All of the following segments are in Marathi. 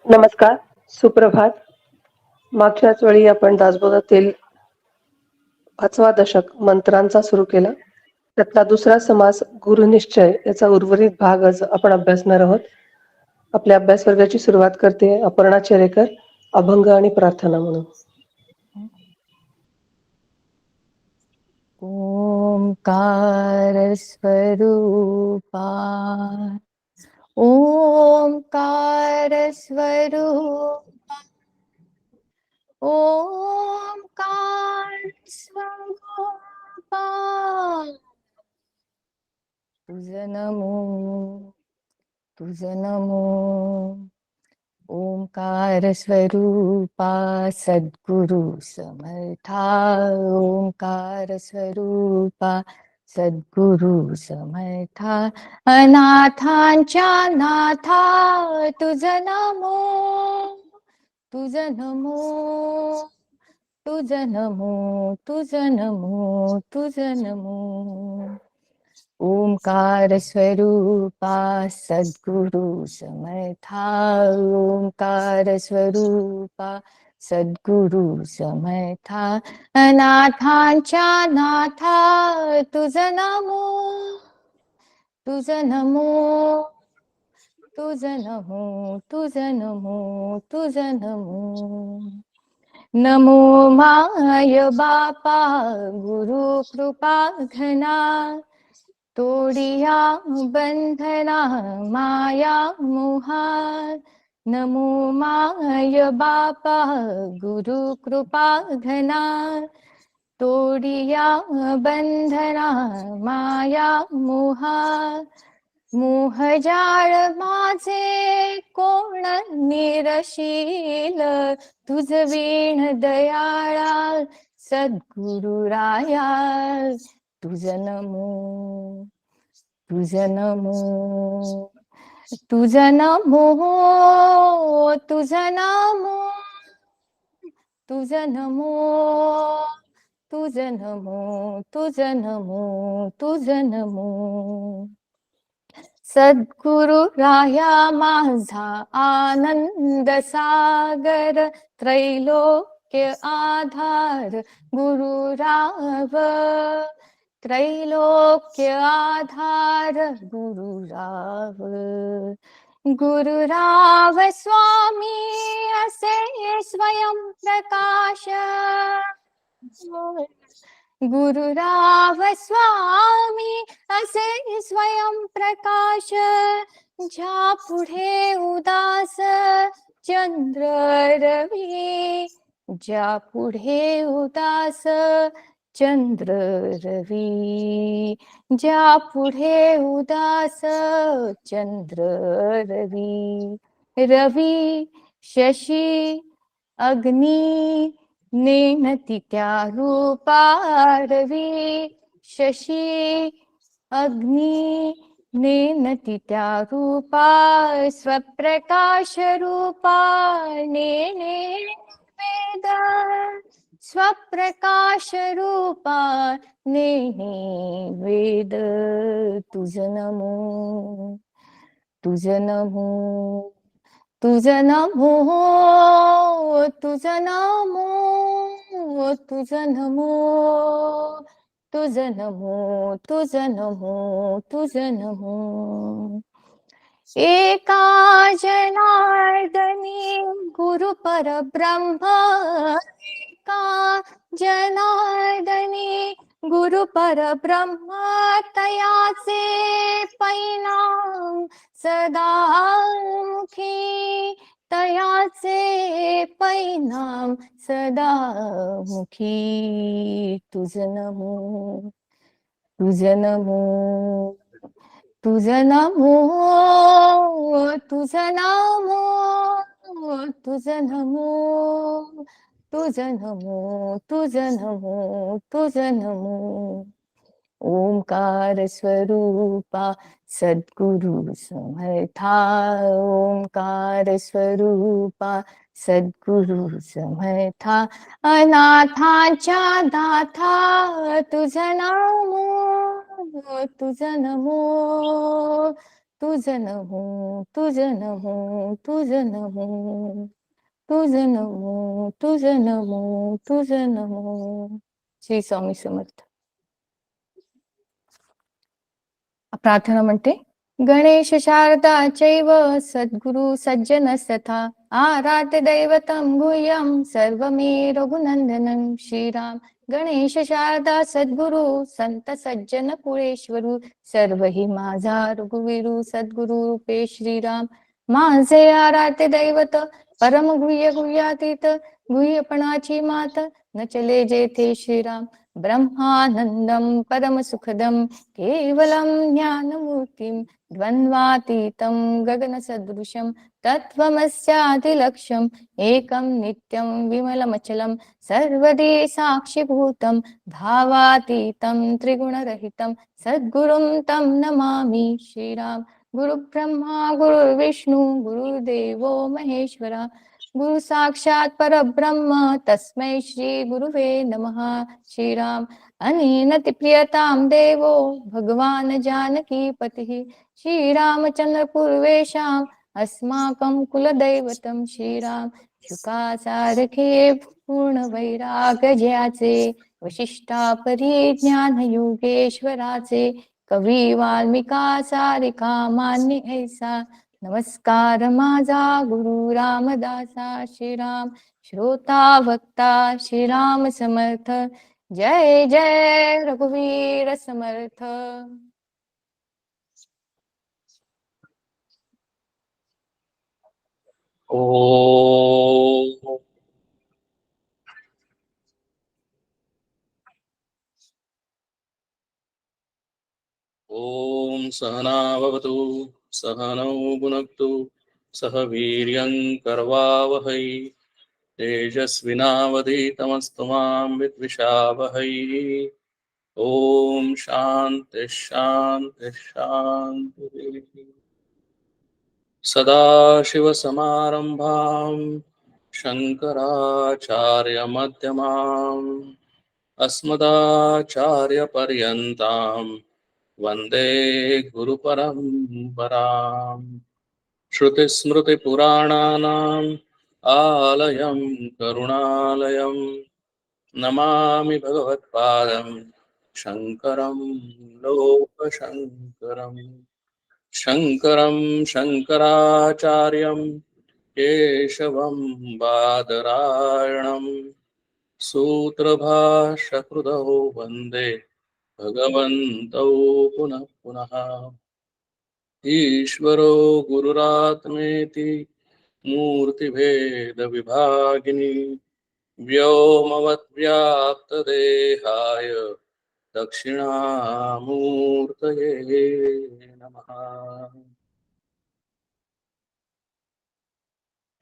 नमस्कार, सुप्रभात. मागच्याच वेळी आपण दासबोधातील 5वा दशक मंत्रांचा सुरू केला. त्यातला दुसरा समास गुरुनिश्चय याचा उर्वरित भाग आज आपण अभ्यासणार आहोत. आपल्या अभ्यास वर्गाची सुरुवात करते अपर्णा चेरेकर अभंग आणि प्रार्थना म्हणून. ओंकार स्वरूपा, ओंकार स्वरूपा, ओंकार स्वरूपा. तुझं नमो, तुझं नमो. ओंकार स्वरूपा सद्गुरु समर्था, ओंकार स्वरूपा सद्गुरु समर्था. अनाथांच्या नाथा तुझं नमो, तुझं नमो, तुझं नमो, तुझं नमो, तुझं नमो. ओंकार स्वरूपा सद्गुरु समर्था, ओंकार स्वरूपा सद्गुरु समर्था. अनाथांच्या नाथा तुझं नमो, तुझं नमो, तुझं नमो, तुझं नमो, तुझं नमो. नमो माय बापा गुरु कृपा घना, तोडिया बंधना माया मोहा. नमो माय बापा गुरु कृपा घना, तोडिया बंधना माया मोहा. मोहजाळ माझे कोण निरशील, तुझ वीण दयाळा सद्गुरु राया. तुझं नमो, तुझं नमो, तुझं नमो, तुझं नमो, तुझं नमो, तुझं नमो, तुझं नमो, तुझं नमो. सद्गुरु राया माझा आनंद सागर, त्रैलोक्य आधार गुरु राव. त्रैलोक्य आधार गुरु राव. गुरु राव स्वामी असे स्वयं प्रकाश, गुरु राव स्वामी असे स्वयं प्रकाश. ज्या पुढे उदास चंद्र रवी, ज्या पुढे उदास चंद्र रवी, ज्या पुढे उदास चंद्र रवी. रवी शशी अग्नी नेनती त्या रूपा, रवी शशी अग्नी नेनती त्या रूपा. स्वप्रकाश रूपा नेने वेद, स्वप्रकाश रूपा नेने वेद. तुझं नमो, तुझं नमो, तुझं नमो, तुझं नमो, तुझं नमो, तुझं नमो, तुझं नमो, तुझं नमो. एका जनार्दनी गुरु परब्रह्म, एका जनार्दनी गुरु परब्रह्म. तयाचे परिणाम सदा मुखी, तयाचे परिणाम सदा मुखी. तुझं नमो, तुझं नमो, तुझं नमो, तुझं नमो, तुझं नमो, तुझं नमो, तुझं नमो, तुझं नमो. ओंकार स्वरूपा सद्गुरु समर्था, ओंकार स्वरूपा सद्गुरु समर्था. अनाथांच्या दाथा तुझं नमो, तुझं नमो, तुझ नमो तुझ नमो तुझ नमो तुझ नमो तुझ नमो तुझ नमो. श्री स्वामी समर्थ. प्रार्थना म्हणते, गणेश शारदा चैव सद्गुरु सज्जनस्तथा आराध्य दैवतं गुह्यं सर्वमे रघुनंदनं. श्रीराम. गणेश शारदा सद्गुरु संत सज्जन कुळेश्वरू सर्व ही माझा रघुवीरू सद्गुरु रूपे श्रीराम. माझे आराध्य दैवत परम गुह्य गुह्यातीत गुह्यपणाची मात न चले जेथे श्रीराम. ब्रह्मानंदं परम सुखदं केवलं ज्ञानमूर्तिं द्वन्द्वातीतं गगनसदृशं तत्त्वमस्यादिलक्ष्यम् एकं नित्यं विमलमचलं सर्वदी साक्षिभूतं भावातीतं त्रिगुणरहितं सद्गुरुं तं नमामि. श्रीराम. गुरुब्रह्मा गुरुर्विष्णु गुरुर्देवो महेश्वरा गुरु साक्षात् परब्रह्म तस्मै श्री गुरुवे नमः. श्रीराम. अनेन प्रियतां देवो भगवान् जानकीपतिः श्रीरामचंद्र पूर्वेशाम् अस्माकं कुलदैवतं. श्रीराम. शुकासारखे पूर्ण वैराग्याचे वशिष्ठा परिज्ञान योगेश्वराचे कवी वाल्मिका सारिका मान्य ऐसा नमस्कार माझा गुरु रामदासा. श्रीराम. श्रोता वक्ता श्रीराम समर्थ. जय जय रघुवीर समर्थ. ओम सहना भवतु सहनौ भुनक्तु सह वीर्यं करवावहै तेजस्विनावधीतमस्तु मां विद्विषावहै. ओम शांति शांति शांति. सदाशिवसमारम्भां शङ्कराचार्यमध्यमाम् अस्मदाचार्यपर्यन्तां वन्दे गुरुपरम्पराम्. श्रुतिस्मृतिपुराणानाम् आलयं करुणालयं नमामि भगवत्पादं शङ्करं लोकशङ्करम्. शङ्करं शङ्कराचार्यं केशवं बादरायणं सूत्रभाष्यकृतौ वन्दे भगवन्तौ पुनः पुनः. ईश्वरो गुरुरात्मेति मूर्तिभेदविभागिनी व्योमवद्व्याप्तदेहाय दक्षिणामूर्तये नमः.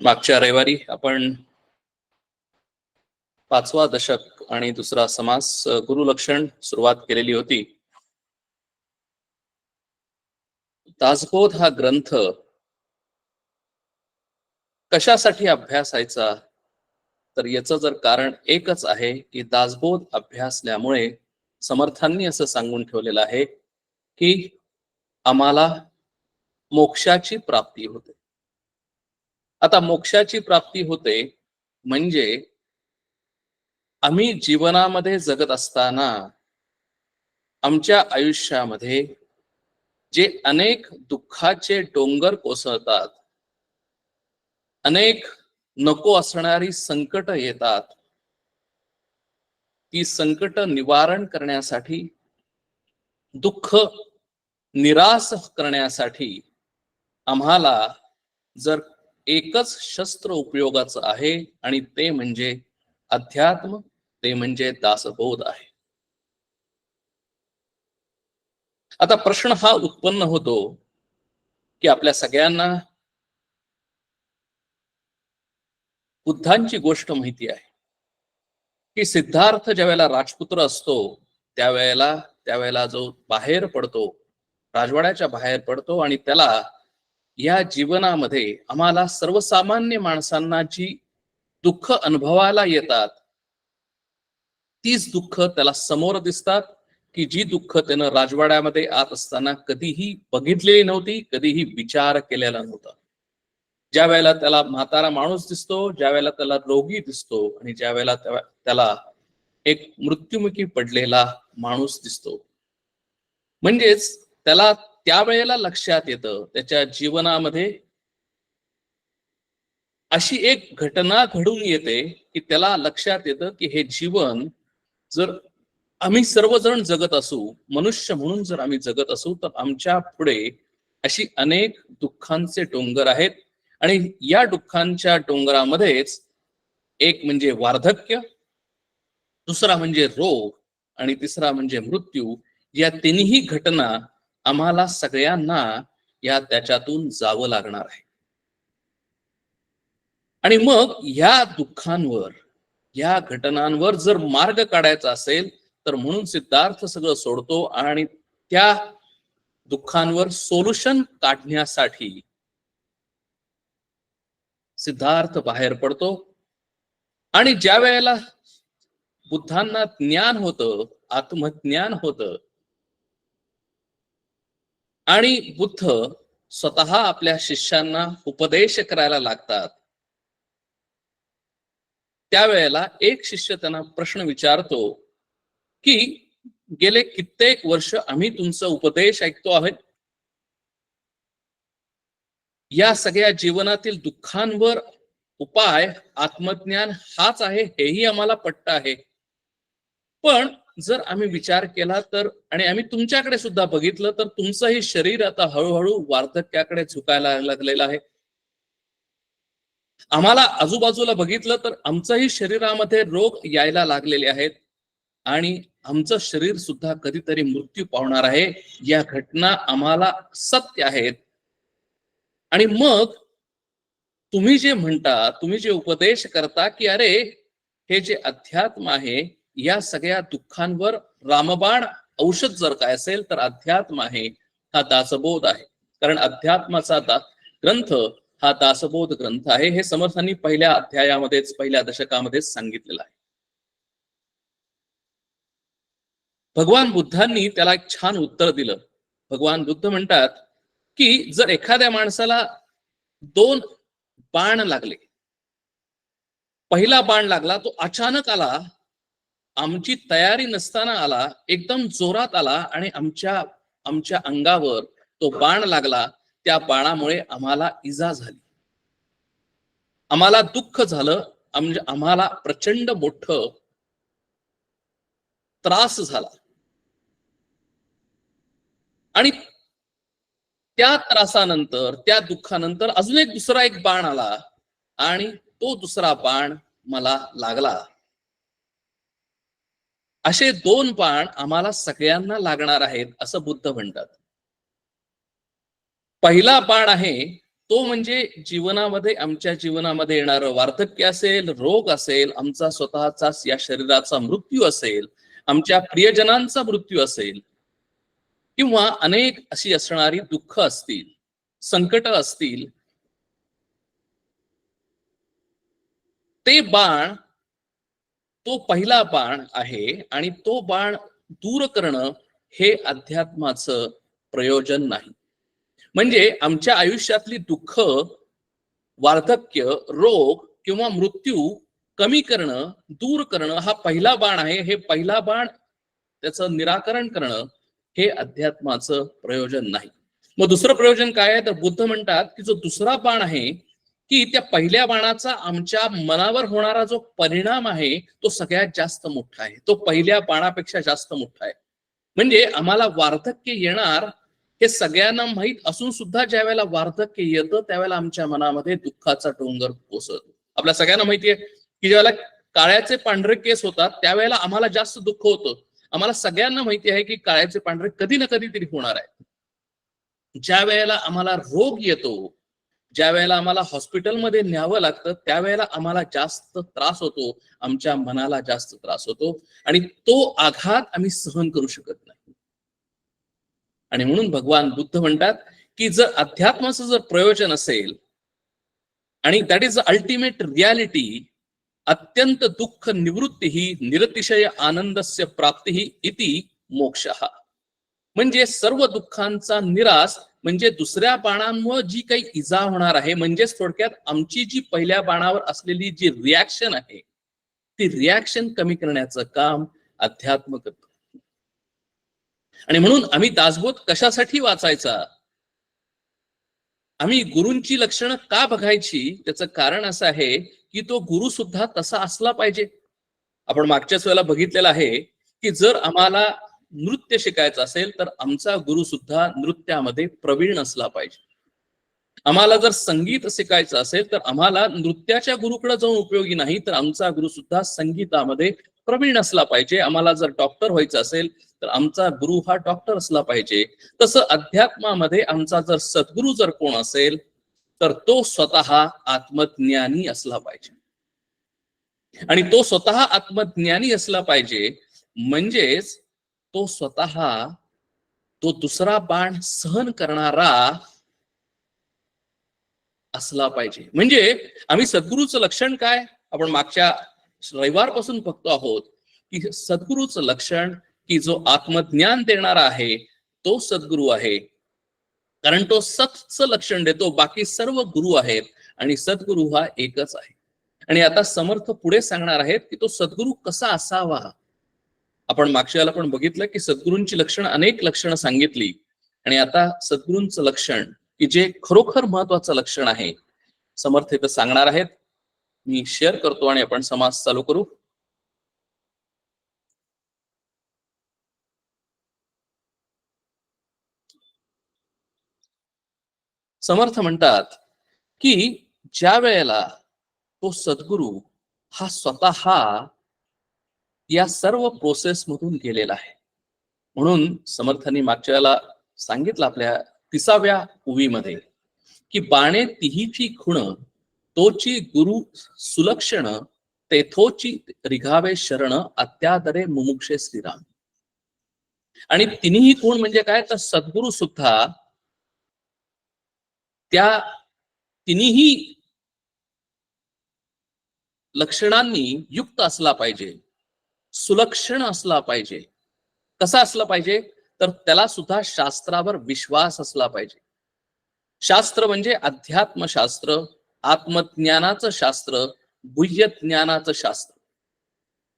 मागच्या रविवारी आपण पाचवा दशक आणि दुसरा समास गुरुलक्षण सुरुवात केलेली होती. दासबोध हा ग्रंथ कशासाठी अभ्यासायचा, तर याचं जर कारण एकच आहे की दासबोध अभ्यासल्यामुळे समर्थांनी असं सांगून ठेवलेलं आहे की आम्हाला मोक्षाची प्राप्ती होते. आता मोक्षाची प्राप्ती होते म्हणजे आम्ही जीवनामध्ये जगत असताना आमच्या आयुष्यामध्ये जे अनेक दुःखाचे डोंगर कोसळतात, अनेक नको असणारी संकट येतात, ती संकट निवारण करण्यासाठी, दुःख निरास करण्यासाठी आम्हाला जर एकच शस्त्र उपयोगाचं आहे आणि ते म्हणजे अध्यात्म, ते म्हणजे दासबोध आहे. आता प्रश्न हा उत्पन्न होतो की आपल्या सगळ्यांना बुद्धांची गोष्ट माहिती आहे की सिद्धार्थ ज्या वेळेला राजपुत्र असतो त्यावेळेला जो बाहेर पडतो, राजवाड्याच्या बाहेर पडतो आणि त्याला या जीवनामध्ये आम्हाला सर्वसामान्य माणसांना जी दुःख अनुभवायला येतात तीच दुःख त्याला समोर दिसतात की जी दुःख त्यानं राजवाड्यामध्ये आत असताना कधीही बघितलेली नव्हती, कधीही विचार केलेला नव्हता. ज्या वेळेला त्याला म्हातारा माणूस दिसतो, ज्या वेळेला त्याला रोगी दिसतो आणि ज्या वेळेला त्याला एक मृत्युमुखी पडलेला माणूस दिसतो, म्हणजेच त्याला त्यावेळेला लक्षात येतं, त्याच्या जीवनामध्ये अशी एक घटना घडून येते की त्याला लक्षात येतं की हे जीवन जर आम्ही सर्वजण जगत असू, मनुष्य म्हणून जर आम्ही जगत असू, तर आमच्या पुढे अशी अनेक दुःखांचे डोंगर आहेत. आणि या दुःखांच्या डोंगरामध्येच एक म्हणजे वार्धक्य, दुसरा म्हणजे रोग आणि तिसरा म्हणजे मृत्यू. या तिन्ही घटना आम्हाला सगळ्यांना या त्याच्यातून जावं लागणार आहे. आणि मग या दुःखांवर, या घटनांवर जर मार्ग काढायचा असेल, तर म्हणून सिद्धार्थ सगळं सोडतो आणि त्या दुःखांवर सोल्युशन काढण्यासाठी सिद्धार्थ बाहेर पडतो. आणि ज्या वेळेला बुद्धांना ज्ञान होतं, आत्मज्ञान होतं आणि बुद्ध स्वतः आपल्या शिष्यांना उपदेश करायला लागतात, त्यावेळेला एक शिष्य त्यांना प्रश्न विचारतो की गेले कित्येक वर्ष आम्ही तुमचा उपदेश ऐकतो आहोत, या सगळ्या जीवनातील दुःखांवर उपाय आत्मज्ञान हाच आहे, हेही आम्हाला पटतं आहे. पण जर आम्ही विचार केला तर, आणि आम्ही तुमच्याकडे सुद्धा बघितलं तर, तुमचंही शरीर आता हळूहळू वार्धक्याकडे झुकायला लागलेलं आहे. आम्हाला आजूबाजूला बघितलं तर आमचंही शरीरामध्ये रोग यायला लागलेले आहेत आणि आमचं शरीर सुद्धा कधीतरी मृत्यू पावणार आहे. या घटना आम्हाला सत्य आहेत. आणि मग तुम्ही जे म्हणता, तुम्ही जे उपदेश करता की अरे हे जे अध्यात्म आहे, या सगळ्या दुःखांवर रामबाण औषध जर काय असेल तर अध्यात्म आहे, हा दासबोध आहे. कारण अध्यात्माचा ग्रंथ हा दासबोध ग्रंथ आहे. हे समर्थांनी पहिल्या अध्यायामध्येच, पहिल्या दशकामध्येच सांगितलेलं आहे. भगवान बुद्धांनी त्याला एक छान उत्तर दिलं. भगवान बुद्ध म्हणतात की जर एखाद्या माणसाला 2 बाण लागले, पहिला बाण लागला तो अचानक आला, आमची तयारी नसताना आला, एकदम जोरात आला आणि आमच्या अंगावर तो बाण लागला. त्या बाणामुळे आम्हाला इजा झाली, आम्हाला दुःख झालं, आम्हाला प्रचंड मोठं त्रास झाला. आणि त्या त्रासानंतर, त्या दुःखानंतर अजून एक दुसरा एक बाण आला आणि तो दुसरा बाण मला लागला. असे 2 बाण आम्हाला सगळ्यांना लागणार आहेत, असं बुद्ध म्हणतात. पहिला बाण आहे तो म्हणजे जीवनामध्ये, आमच्या जीवनामध्ये येणारं वार्धक्य असेल, रोग असेल, आमचा स्वतःचा या शरीराचा मृत्यू असेल, आमच्या प्रियजनांचा मृत्यू असेल, किंवा अनेक अशी असणारी दुःख असतील, संकट असतील. ते बाण, तो पहिला बाण आहे आणि तो बाण दूर करणं हे अध्यात्माचं प्रयोजन नाही. म्हणजे आमच्या आयुष्यातली दुःख, वार्धक्य, रोग किंवा मृत्यू कमी करणं, दूर करणं हा पहिला बाण आहे. हे पहिला बाण, त्याचं निराकरण करणं हे अध्यात्माचं प्रयोजन नाही. मग दुसरं प्रयोजन काय आहे? तर बुद्ध म्हणतात की जो दुसरा बाण आहे, की त्या पहिल्या बाणाचा आमच्या मनावर होणारा जो परिणाम आहे तो सगळ्यात जास्त मोठा आहे, तो पहिल्या बाणापेक्षा जास्त मोठा आहे. म्हणजे आम्हाला वार्धक्य येणार हे सगळ्यांना माहित असून सुद्धा ज्या वेळेला वार्धक्य येतं त्यावेळेला आमच्या मनामध्ये दुःखाचा डोंगर कोसळतो. आपल्या सगळ्यांना माहितीये की ज्यावेळेला काळ्याचे पांढरे केस होतात त्यावेळेला आम्हाला जास्त दुःख होतं. आम्हाला सगळ्यांना माहिती आहे की काळ्याचे पांढरे कधी ना कधीतरी होणार आहे. ज्या वेळेला आम्हाला रोग येतो, ज्या वेळेला आम्हाला हॉस्पिटलमध्ये न्यावं लागतं, त्यावेळेला आम्हाला जास्त त्रास होतो, आमच्या मनाला जास्त त्रास होतो आणि तो आघात आम्ही सहन करू शकत नाही. आणि म्हणून भगवान बुद्ध म्हणतात की जर अध्यात्माचं जर प्रयोजन असेल आणि that is the ultimate reality, अत्यंत दुःख निवृत्ती ही निरतिशय आनंदस्य प्राप्ती इति मोक्षः. म्हणजे सर्व दुःखांचा निराश म्हणजे दुसऱ्या बाणांमुळे जी काही इजा होणार आहे, म्हणजेच थोडक्यात आमची जी पहिल्या बाणावर असलेली जी रिॲक्शन आहे ती रिॲक्शन कमी करण्याचं काम अध्यात्म करतो. आणि म्हणून आम्ही दासबोध कशासाठी वाचायचा, आम्ही गुरूंची लक्षणं का बघायची, त्याचं कारण असं आहे की तो गुरु सुद्धा तसा असला पाहिजे. आपण मागच्याच वेळेला बघितलेलं आहे की जर आम्हाला नृत्य शिकायचं असेल तर आमचा गुरु सुद्धा नृत्यामध्ये प्रवीण असला पाहिजे. आम्हाला जर संगीत शिकायचं असेल तर आम्हाला नृत्याच्या गुरुकडे जाऊन उपयोगी नाही, तर आमचा गुरु सुद्धा संगीतामध्ये प्रवीण असला पाहिजे. आम्हाला जर डॉक्टर व्हायचं असेल तर आमचा गुरु हा डॉक्टर असला पाहिजे. तसं अध्यात्मामध्ये आमचा जर सद्गुरु जर कोण असेल तर तो स्वतः आत्मज्ञानी असला पाहिजे. आणि तो स्वतः आत्मज्ञानी असला पाहिजे म्हणजेच तो स्वतः तो दुसरा बाण सहन करणारा असला पाहिजे. म्हणजे आम्ही सद्गुरूचं लक्षण काय, आपण मागच्या रविवारपासून बघतो आहोत की सद्गुरूचं लक्षण की जो आत्मज्ञान देणारा आहे तो सद्गुरू आहे. कारण तो सतचं लक्षण देतो, बाकी सर्व गुरु आहेत आणि सद्गुरू हा एकच आहे. आणि आता समर्थ पुढे सांगणार आहेत की तो सद्गुरू कसा असावा. आपण मागच्या वेळेला पण बघितलं की सद्गुरूंची लक्षणं, अनेक लक्षणं सांगितली, आणि आता सद्गुरूंचं लक्षण की जे खरोखर महत्वाचं लक्षण आहे समर्थ इथं सांगणार आहेत. मी शेअर करतो आणि आपण समाज चालू करू. समर्थ म्हणतात की ज्या वेळेला तो सद्गुरू हा स्वतः या सर्व प्रोसेस मधून गेलेला आहे, म्हणून समर्थांनी मागच्या वेळेला सांगितलं आपल्या 30व्या उवीमध्ये की बाणे तिहीची खुण तोची गुरु सुलक्षण तेथोची रिघावे शरण अत्यादरे मुमुक्षे श्रीराम. आणि तिन्ही गुण म्हणजे काय, तर सद्गुरू सुद्धा त्या तिन्ही लक्षणांनी युक्त असला पाहिजे, सुलक्षण असला पाहिजे. कसा असला पाहिजे, तर त्याला सुद्धा शास्त्रावर विश्वास असला पाहिजे. शास्त्र म्हणजे अध्यात्मशास्त्र, आत्मज्ञानाचं शास्त्र, गुह्य ज्ञानाचं शास्त्र,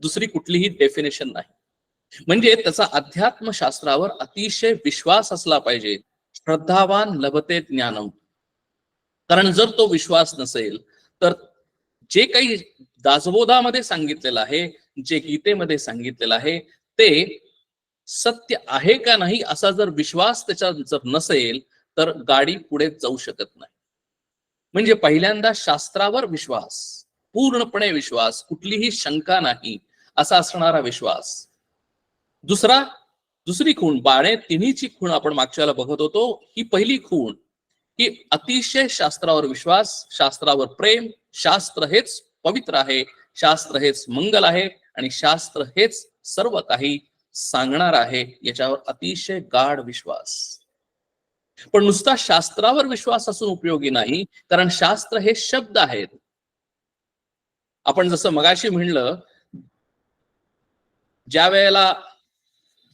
दुसरी कुठलीही डेफिनेशन नाही. म्हणजे त्याचा अध्यात्मशास्त्रावर अतिशय विश्वास असला पाहिजे. श्रद्धावान लभते ज्ञानम. कारण जर तो विश्वास नसेल तर जे काही दासबोधामध्ये सांगितलेलं आहे, जे गीतेमध्ये सांगितलेलं आहे ते सत्य आहे का नाही असा जर विश्वास त्याच्यात जर नसेल तर गाडी पुढे जाऊ शकत नाही. म्हणजे पहिल्यांदा शास्त्रावर विश्वास, पूर्णपणे विश्वास, कुठलीही शंका नाही असा असणारा विश्वास. दुसरी खूण, बाणे तिन्हीची खूण आपण मागच्याला बघत होतो. ही पहिली खूण की अतिशय शास्त्रावर विश्वास, शास्त्रावर प्रेम, शास्त्र हेच पवित्र आहे, शास्त्र हेच मंगल आहे आणि शास्त्र हेच सर्व काही सांगणार आहे, याच्यावर अतिशय गाढ विश्वास. पण नुसता शास्त्रावर विश्वास असून उपयोगी नाही, कारण शास्त्र हे शब्द आहेत. आपण जसं मगाशी म्हणलं, ज्या वेळेला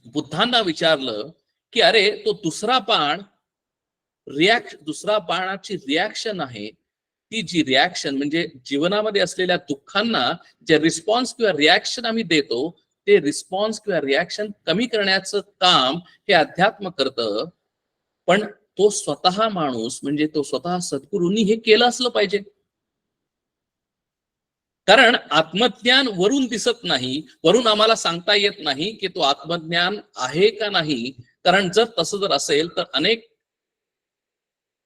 बुद्धांना विचारलं की अरे तो दुसरा बाणाची रिॲक्शन आहे, ती जी रिॲक्शन म्हणजे जीवनामध्ये असलेल्या दुःखांना जे रिस्पॉन्स किंवा रिॲक्शन आम्ही देतो, ते रिस्पॉन्स किंवा रिॲक्शन कमी करण्याचं काम हे अध्यात्म करतं. पण तो स्वतः माणूस म्हणजे तो स्वतः सद्गुरूंनी हे केलं असलं पाहिजे. कारण आत्मज्ञान वरून दिसत नाही, वरून आम्हाला सांगता येत नाही की तो आत्मज्ञान आहे का नाही. कारण जर तसं जर असेल तर अनेक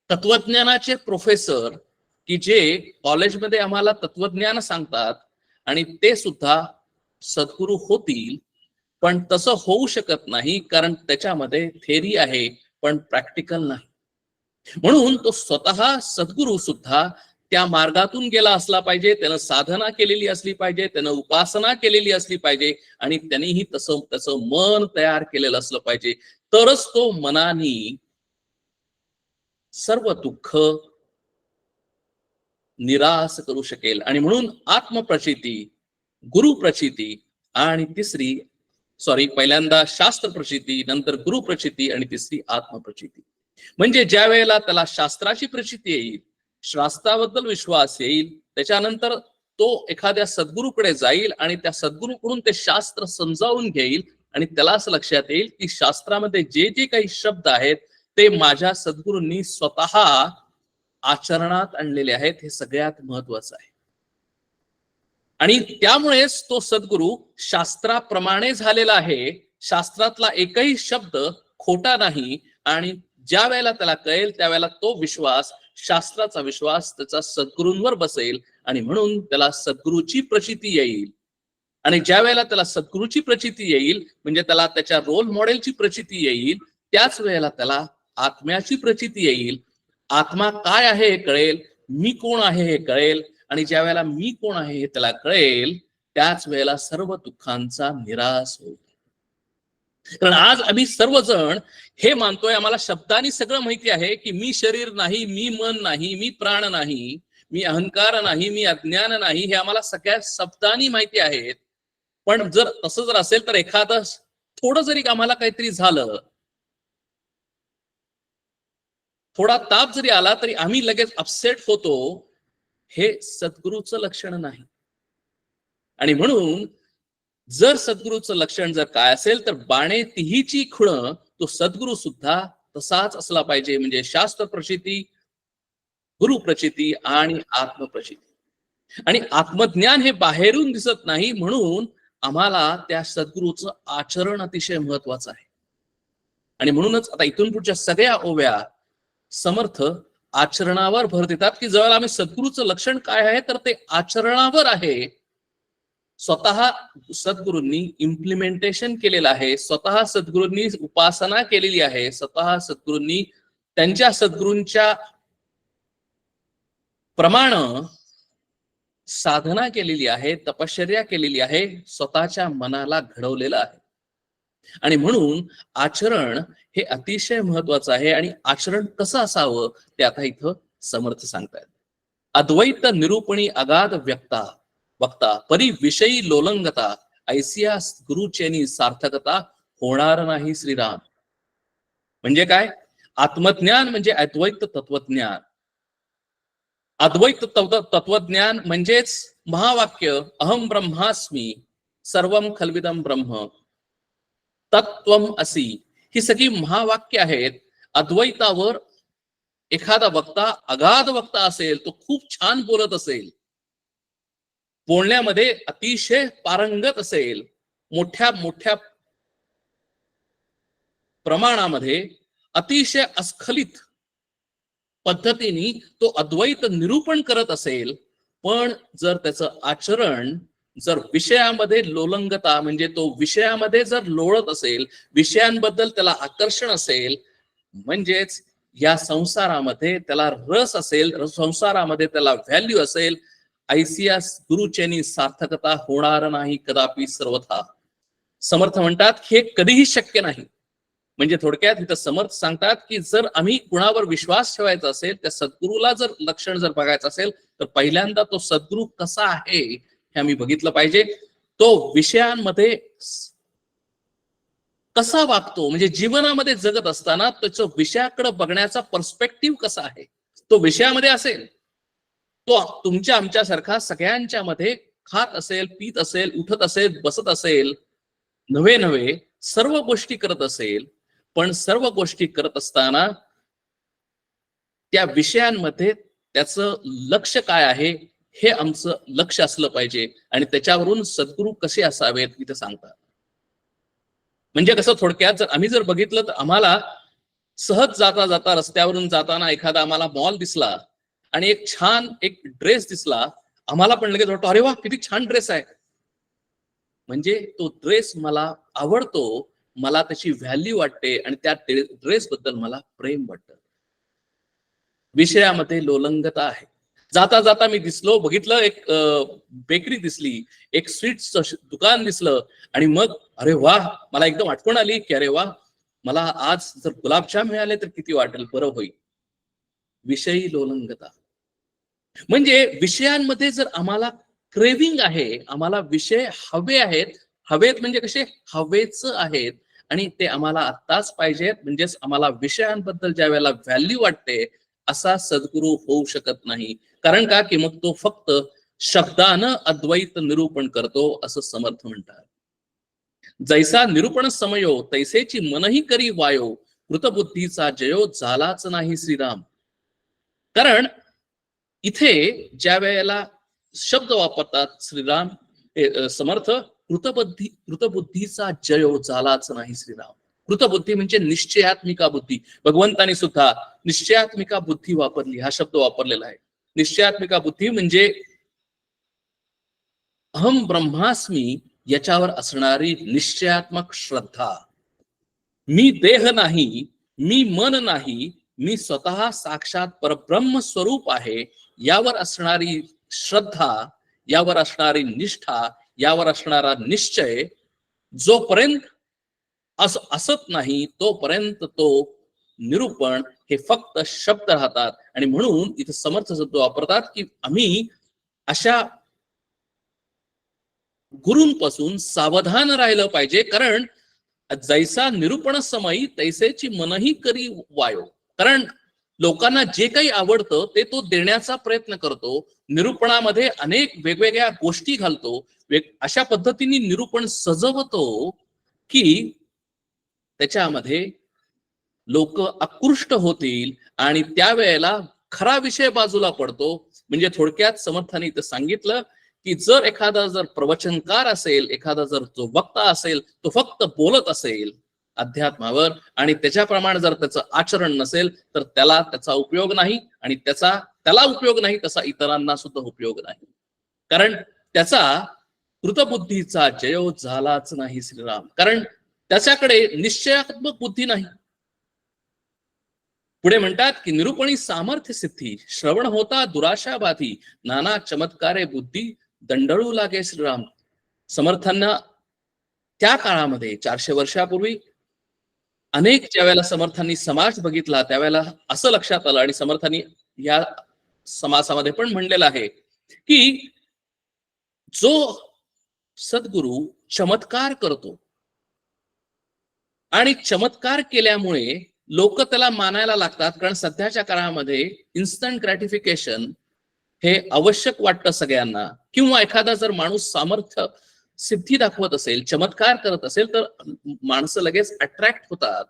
तत्वज्ञानाचे प्रोफेसर की जे कॉलेजमध्ये आम्हाला तत्वज्ञान सांगतात आणि ते सुद्धा सद्गुरू होतील, पण तसं होऊ शकत नाही, कारण त्याच्यामध्ये थेरी आहे पण प्रॅक्टिकल नाही. म्हणून तो स्वतः सद्गुरू सुद्धा त्या मार्गातून गेला असला पाहिजे, त्यानं साधना केलेली असली पाहिजे, त्यानं उपासना केलेली असली पाहिजे आणि त्यांनीही त्याचं मन तयार केलेलं असलं पाहिजे. तरच तो मनानी सर्व दुःख निराश करू शकेल. आणि म्हणून आत्मप्रचिती, गुरुप्रचिती आणि तिसरी पहिल्यांदा शास्त्र प्रचिती, नंतर गुरु प्रचिती आणि तिसरी आत्मप्रचिती. म्हणजे ज्या वेळेला त्याला शास्त्राची प्रचिती येईल, शास्त्राबद्दल विश्वास येईल, त्याच्यानंतर तो एखाद्या सद्गुरूकडे जाईल आणि त्या सद्गुरूकडून ते शास्त्र समजावून घेईल आणि त्याला असं लक्षात येईल की शास्त्रामध्ये जे जे काही शब्द आहेत ते माझ्या सद्गुरूंनी स्वतः आचरणात आणलेले आहेत. हे सगळ्यात महत्वाचं आहे. आणि त्यामुळेच तो सद्गुरू शास्त्राप्रमाणे झालेला आहे. शास्त्रातला एकही शब्द खोटा नाही. आणि ज्या वेळेला त्याला कळेल त्यावेळेला तो विश्वास, शास्त्राचा विश्वास त्याचा सद्गुरूंवर बसेल आणि म्हणून त्याला सद्गुरूची प्रचिती येईल. आणि ज्या वेळेला त्याला सद्गुरूची प्रचिती येईल म्हणजे त्याला त्याच्या रोल मॉडेलची प्रचिती येईल, त्याच वेळेला त्याला आत्म्याची प्रचिती येईल. आत्मा काय आहे हे कळेल, मी कोण आहे हे कळेल. आणि ज्या वेळेला मी कोण आहे हे त्याला कळेल त्याच वेळेला सर्व दुःखांचा निराश होईल. कारण आज आम्ही सर्वजण हे मानतोय, आम्हाला शब्दांनी सगळं माहिती आहे की मी शरीर नाही, मी मन नाही, मी प्राण नाही, मी अहंकार नाही, मी अज्ञान नाही, हे आम्हाला सगळ्या शब्दांनी माहिती आहेत. पण जर तसं जर असेल तर एखादं थोडं जरी आम्हाला काहीतरी झालं, थोडा ताप जरी आला तरी आम्ही लगेच अपसेट होतो, हे सद्गुरूचं लक्षण नाही. आणि म्हणून जर सद्गुरूचं लक्षण जर काय असेल तर बाणे तिहीची खुण, तो सद्गुरू सुद्धा तसाच असला पाहिजे. म्हणजे शास्त्र प्रचिती, गुरु प्रचिती आणि आत्मप्रचिती. आणि आत्मज्ञान हे बाहेरून दिसत नाही, म्हणून आम्हाला त्या सद्गुरूचं आचरण अतिशय महत्वाचं आहे. आणि म्हणूनच आता इथून पुढच्या सगळ्या ओव्या समर्थ आचरणावर भर देतात की जवळ आम्ही सद्गुरूचं लक्षण काय आहे तर ते आचरणावर आहे. स्वतः सद्गुरूंनी इम्प्लिमेंटेशन केलेलं आहे, स्वतः सद्गुरूंनी उपासना केलेली आहे, स्वतः सद्गुरूंनी त्यांच्या सद्गुरूंच्या प्रमाण साधना केलेली आहे, तपश्चर्या केलेली आहे, स्वतःच्या मनाला घडवलेलं आहे. आणि म्हणून आचरण हे अतिशय महत्वाचं आहे. आणि आचरण कसं असावं ते आता इथं समर्थ सांगतायत. अद्वैत निरूपणी अगाध व्यक्ता वक्ता परी विषयी लोलंगता, ऐसिया गुरुचेनी सार्थकता होणार नाही श्रीराम. म्हणजे काय? आत्मज्ञान म्हणजे अद्वैत तत्वज्ञान. अद्वैत तत्वज्ञान म्हणजेच महावाक्य अहम ब्रह्मास्मी सर्वम खल्विदम ब्रह्म तत्वम असी, ही सगळी महावाक्य आहेत. अद्वैतावर एखादा वक्ता अगाध वक्ता असेल, तो खूप छान बोलत असेल, बोलण्यामध्ये अतिशय पारंगत असेल, मोठ्या मोठ्या प्रमाणामध्ये अतिशय अस्खलित पद्धतीने तो अद्वैत निरूपण करत असेल, पण जर त्याचं आचरण जर विषयामध्ये लोलंगता म्हणजे तो विषयामध्ये जर लोळत असेल, विषयांबद्दल त्याला आकर्षण असेल, म्हणजेच या संसारामध्ये त्याला रस असेल, संसारामध्ये त्याला व्हॅल्यू असेल, ऐसिया गुरुचेनी सार्थकता होणार नाही कदापि सर्वथा. समर्थ म्हणतात हे कधीही शक्य नाही. म्हणजे थोडक्यात इथं समर्थ सांगतात की जर आम्ही कुणावर विश्वास ठेवायचा असेल, त्या सद्गुरूला जर लक्षण जर बघायचं असेल तर पहिल्यांदा तो सद्गुरू कसा आहे हे आम्ही बघितलं पाहिजे. तो विषयांमध्ये कसा वागतो, म्हणजे जीवनामध्ये जगत असताना त्याचं विषयाकडे बघण्याचा पर्स्पेक्टिव्ह कसा आहे. तो विषयामध्ये असेल, तो तुमच्या आमच्यासारखा सगळ्यांच्या मध्ये खात असेल, पीत असेल, उठत असेल, बसत असेल, नव्हे सर्व गोष्टी करत असेल, पण सर्व गोष्टी करत असताना त्या विषयांमध्ये त्याचं लक्ष काय आहे हे आमचं लक्ष असलं पाहिजे. आणि त्याच्यावरून सद्गुरू कसे असावेत इथं सांगतात. म्हणजे कसं, थोडक्यात जर आम्ही जर बघितलं तर आम्हाला सहज जाता जाता रस्त्यावरून जाताना एखादा आम्हाला मॉल दिसला आणि एक छान एक ड्रेस दिसला, आम्हाला पण लगेच वाटतो अरे वा किती छान ड्रेस आहे. म्हणजे तो ड्रेस मला आवडतो, मला त्याची व्हॅल्यू वाटते आणि त्या ड्रेस बद्दल मला प्रेम वाटतं. विषयामध्ये लोलंगता आहे. जाता जाता मी दिसलो, बघितलं, एक बेकरी दिसली, एक स्वीट्सचं दुकान दिसलं आणि मग अरे वा, मला एकदम आठवण आली की अरे वा, मला आज जर गुलाबजाम मिळाले तर किती वाटेल, बरं होईल. विषयी लोलंगता म्हणजे विषयांमध्ये जर आम्हाला क्रेविंग आहे, आम्हाला विषय हवे आहेत, हवेत म्हणजे कसे हवेच आहेत आणि ते आम्हाला आत्ताच पाहिजेत. म्हणजेच आम्हाला विषयांबद्दल ज्या वेळेला व्हॅल्यू वाटते असा सद्गुरू होऊ शकत नाही. कारण का की मग तो फक्त शब्दानं अद्वैत निरूपण करतो असं समर्थ म्हणतात. जैसा निरूपण समयो तैसेची मनही करी वायो कृतबुद्धीचा जयो झालाच नाही श्रीराम. कारण इथे ज्या वेळेला शब्द वापरतात श्रीराम समर्थ, कृतबुद्धीचा जयो झालाच नाही श्रीराम. कृतबुद्धी म्हणजे निश्चयात्मिका बुद्धी. भगवंतानी सुद्धा निश्चयात्मिका बुद्धी वापरली, हा शब्द वापरलेला आहे. निश्चयात्मिका बुद्धी म्हणजे अहम ब्रह्मास्मी याच्यावर असणारी निश्चयात्मक श्रद्धा. मी देह नाही, मी मन नाही, मी स्वतः साक्षात परब्रह्म स्वरूप आहे, यावर असणारी श्रद्धा, यावर असणारी निष्ठा, यावर असणारा निश्चय जोपर्यंत असत नाही तोपर्यंत तो निरूपण हे फक्त शब्द राहतात. आणि म्हणून इथे समर्थ शब्द वापरतात की आम्ही अशा गुरूंपासून सावधान राहिलं पाहिजे. कारण जैसा निरूपण समयी तैसेची मनही करी वायो. कारण लोकांना जे काही आवडतं ते तो देण्याचा प्रयत्न करतो. निरूपणामध्ये अनेक वेगवेगळ्या गोष्टी घालतो. अशा पद्धतीने निरूपण सजवतो की त्याच्यामध्ये लोक आकृष्ट होतील आणि त्यावेळेला खरा विषय बाजूला पडतो. म्हणजे थोडक्यात समर्थाने इथं सांगितलं की जर एखादा जर प्रवचनकार असेल, एखादा जर जो वक्ता असेल, तो फक्त बोलत असेल अध्यात्मावर आणि त्याच्याप्रमाणे जर त्याचं आचरण नसेल तर त्याला त्याचा उपयोग नाही. आणि त्याला उपयोग नाही तसा इतरांना सुद्धा उपयोग नाही. कारण त्याचा कृतबुद्धीचा जयो झालाच नाही श्रीराम. कारण त्याच्याकडे निश्चयात्मक बुद्धी नाही. पुढे म्हणतात की निरूपणी सामर्थ्य सिद्धी श्रवण होता दुराशा बाधी नाना चमत्कारे बुद्धी दंडळू लागे श्रीराम. समर्थांना त्या काळामध्ये 400 वर्षापूर्वी अनेक ज्या वेळेला समर्थांनी समाज बघितला त्यावेळेला असं लक्षात आलं आणि समर्थांनी या समासामध्ये पण म्हणलेलं आहे की जो सद्गुरू चमत्कार करतो आणि चमत्कार केल्यामुळे लोक त्याला मानायला लागतात. कारण सध्याच्या काळामध्ये इन्स्टंट ग्रॅटिफिकेशन हे आवश्यक वाटतं सगळ्यांना. किंवा एखादा जर माणूस सामर्थ्य सिद्धी दाखवत असेल, चमत्कार करत असेल तर माणसं लगेच अट्रॅक्ट होतात.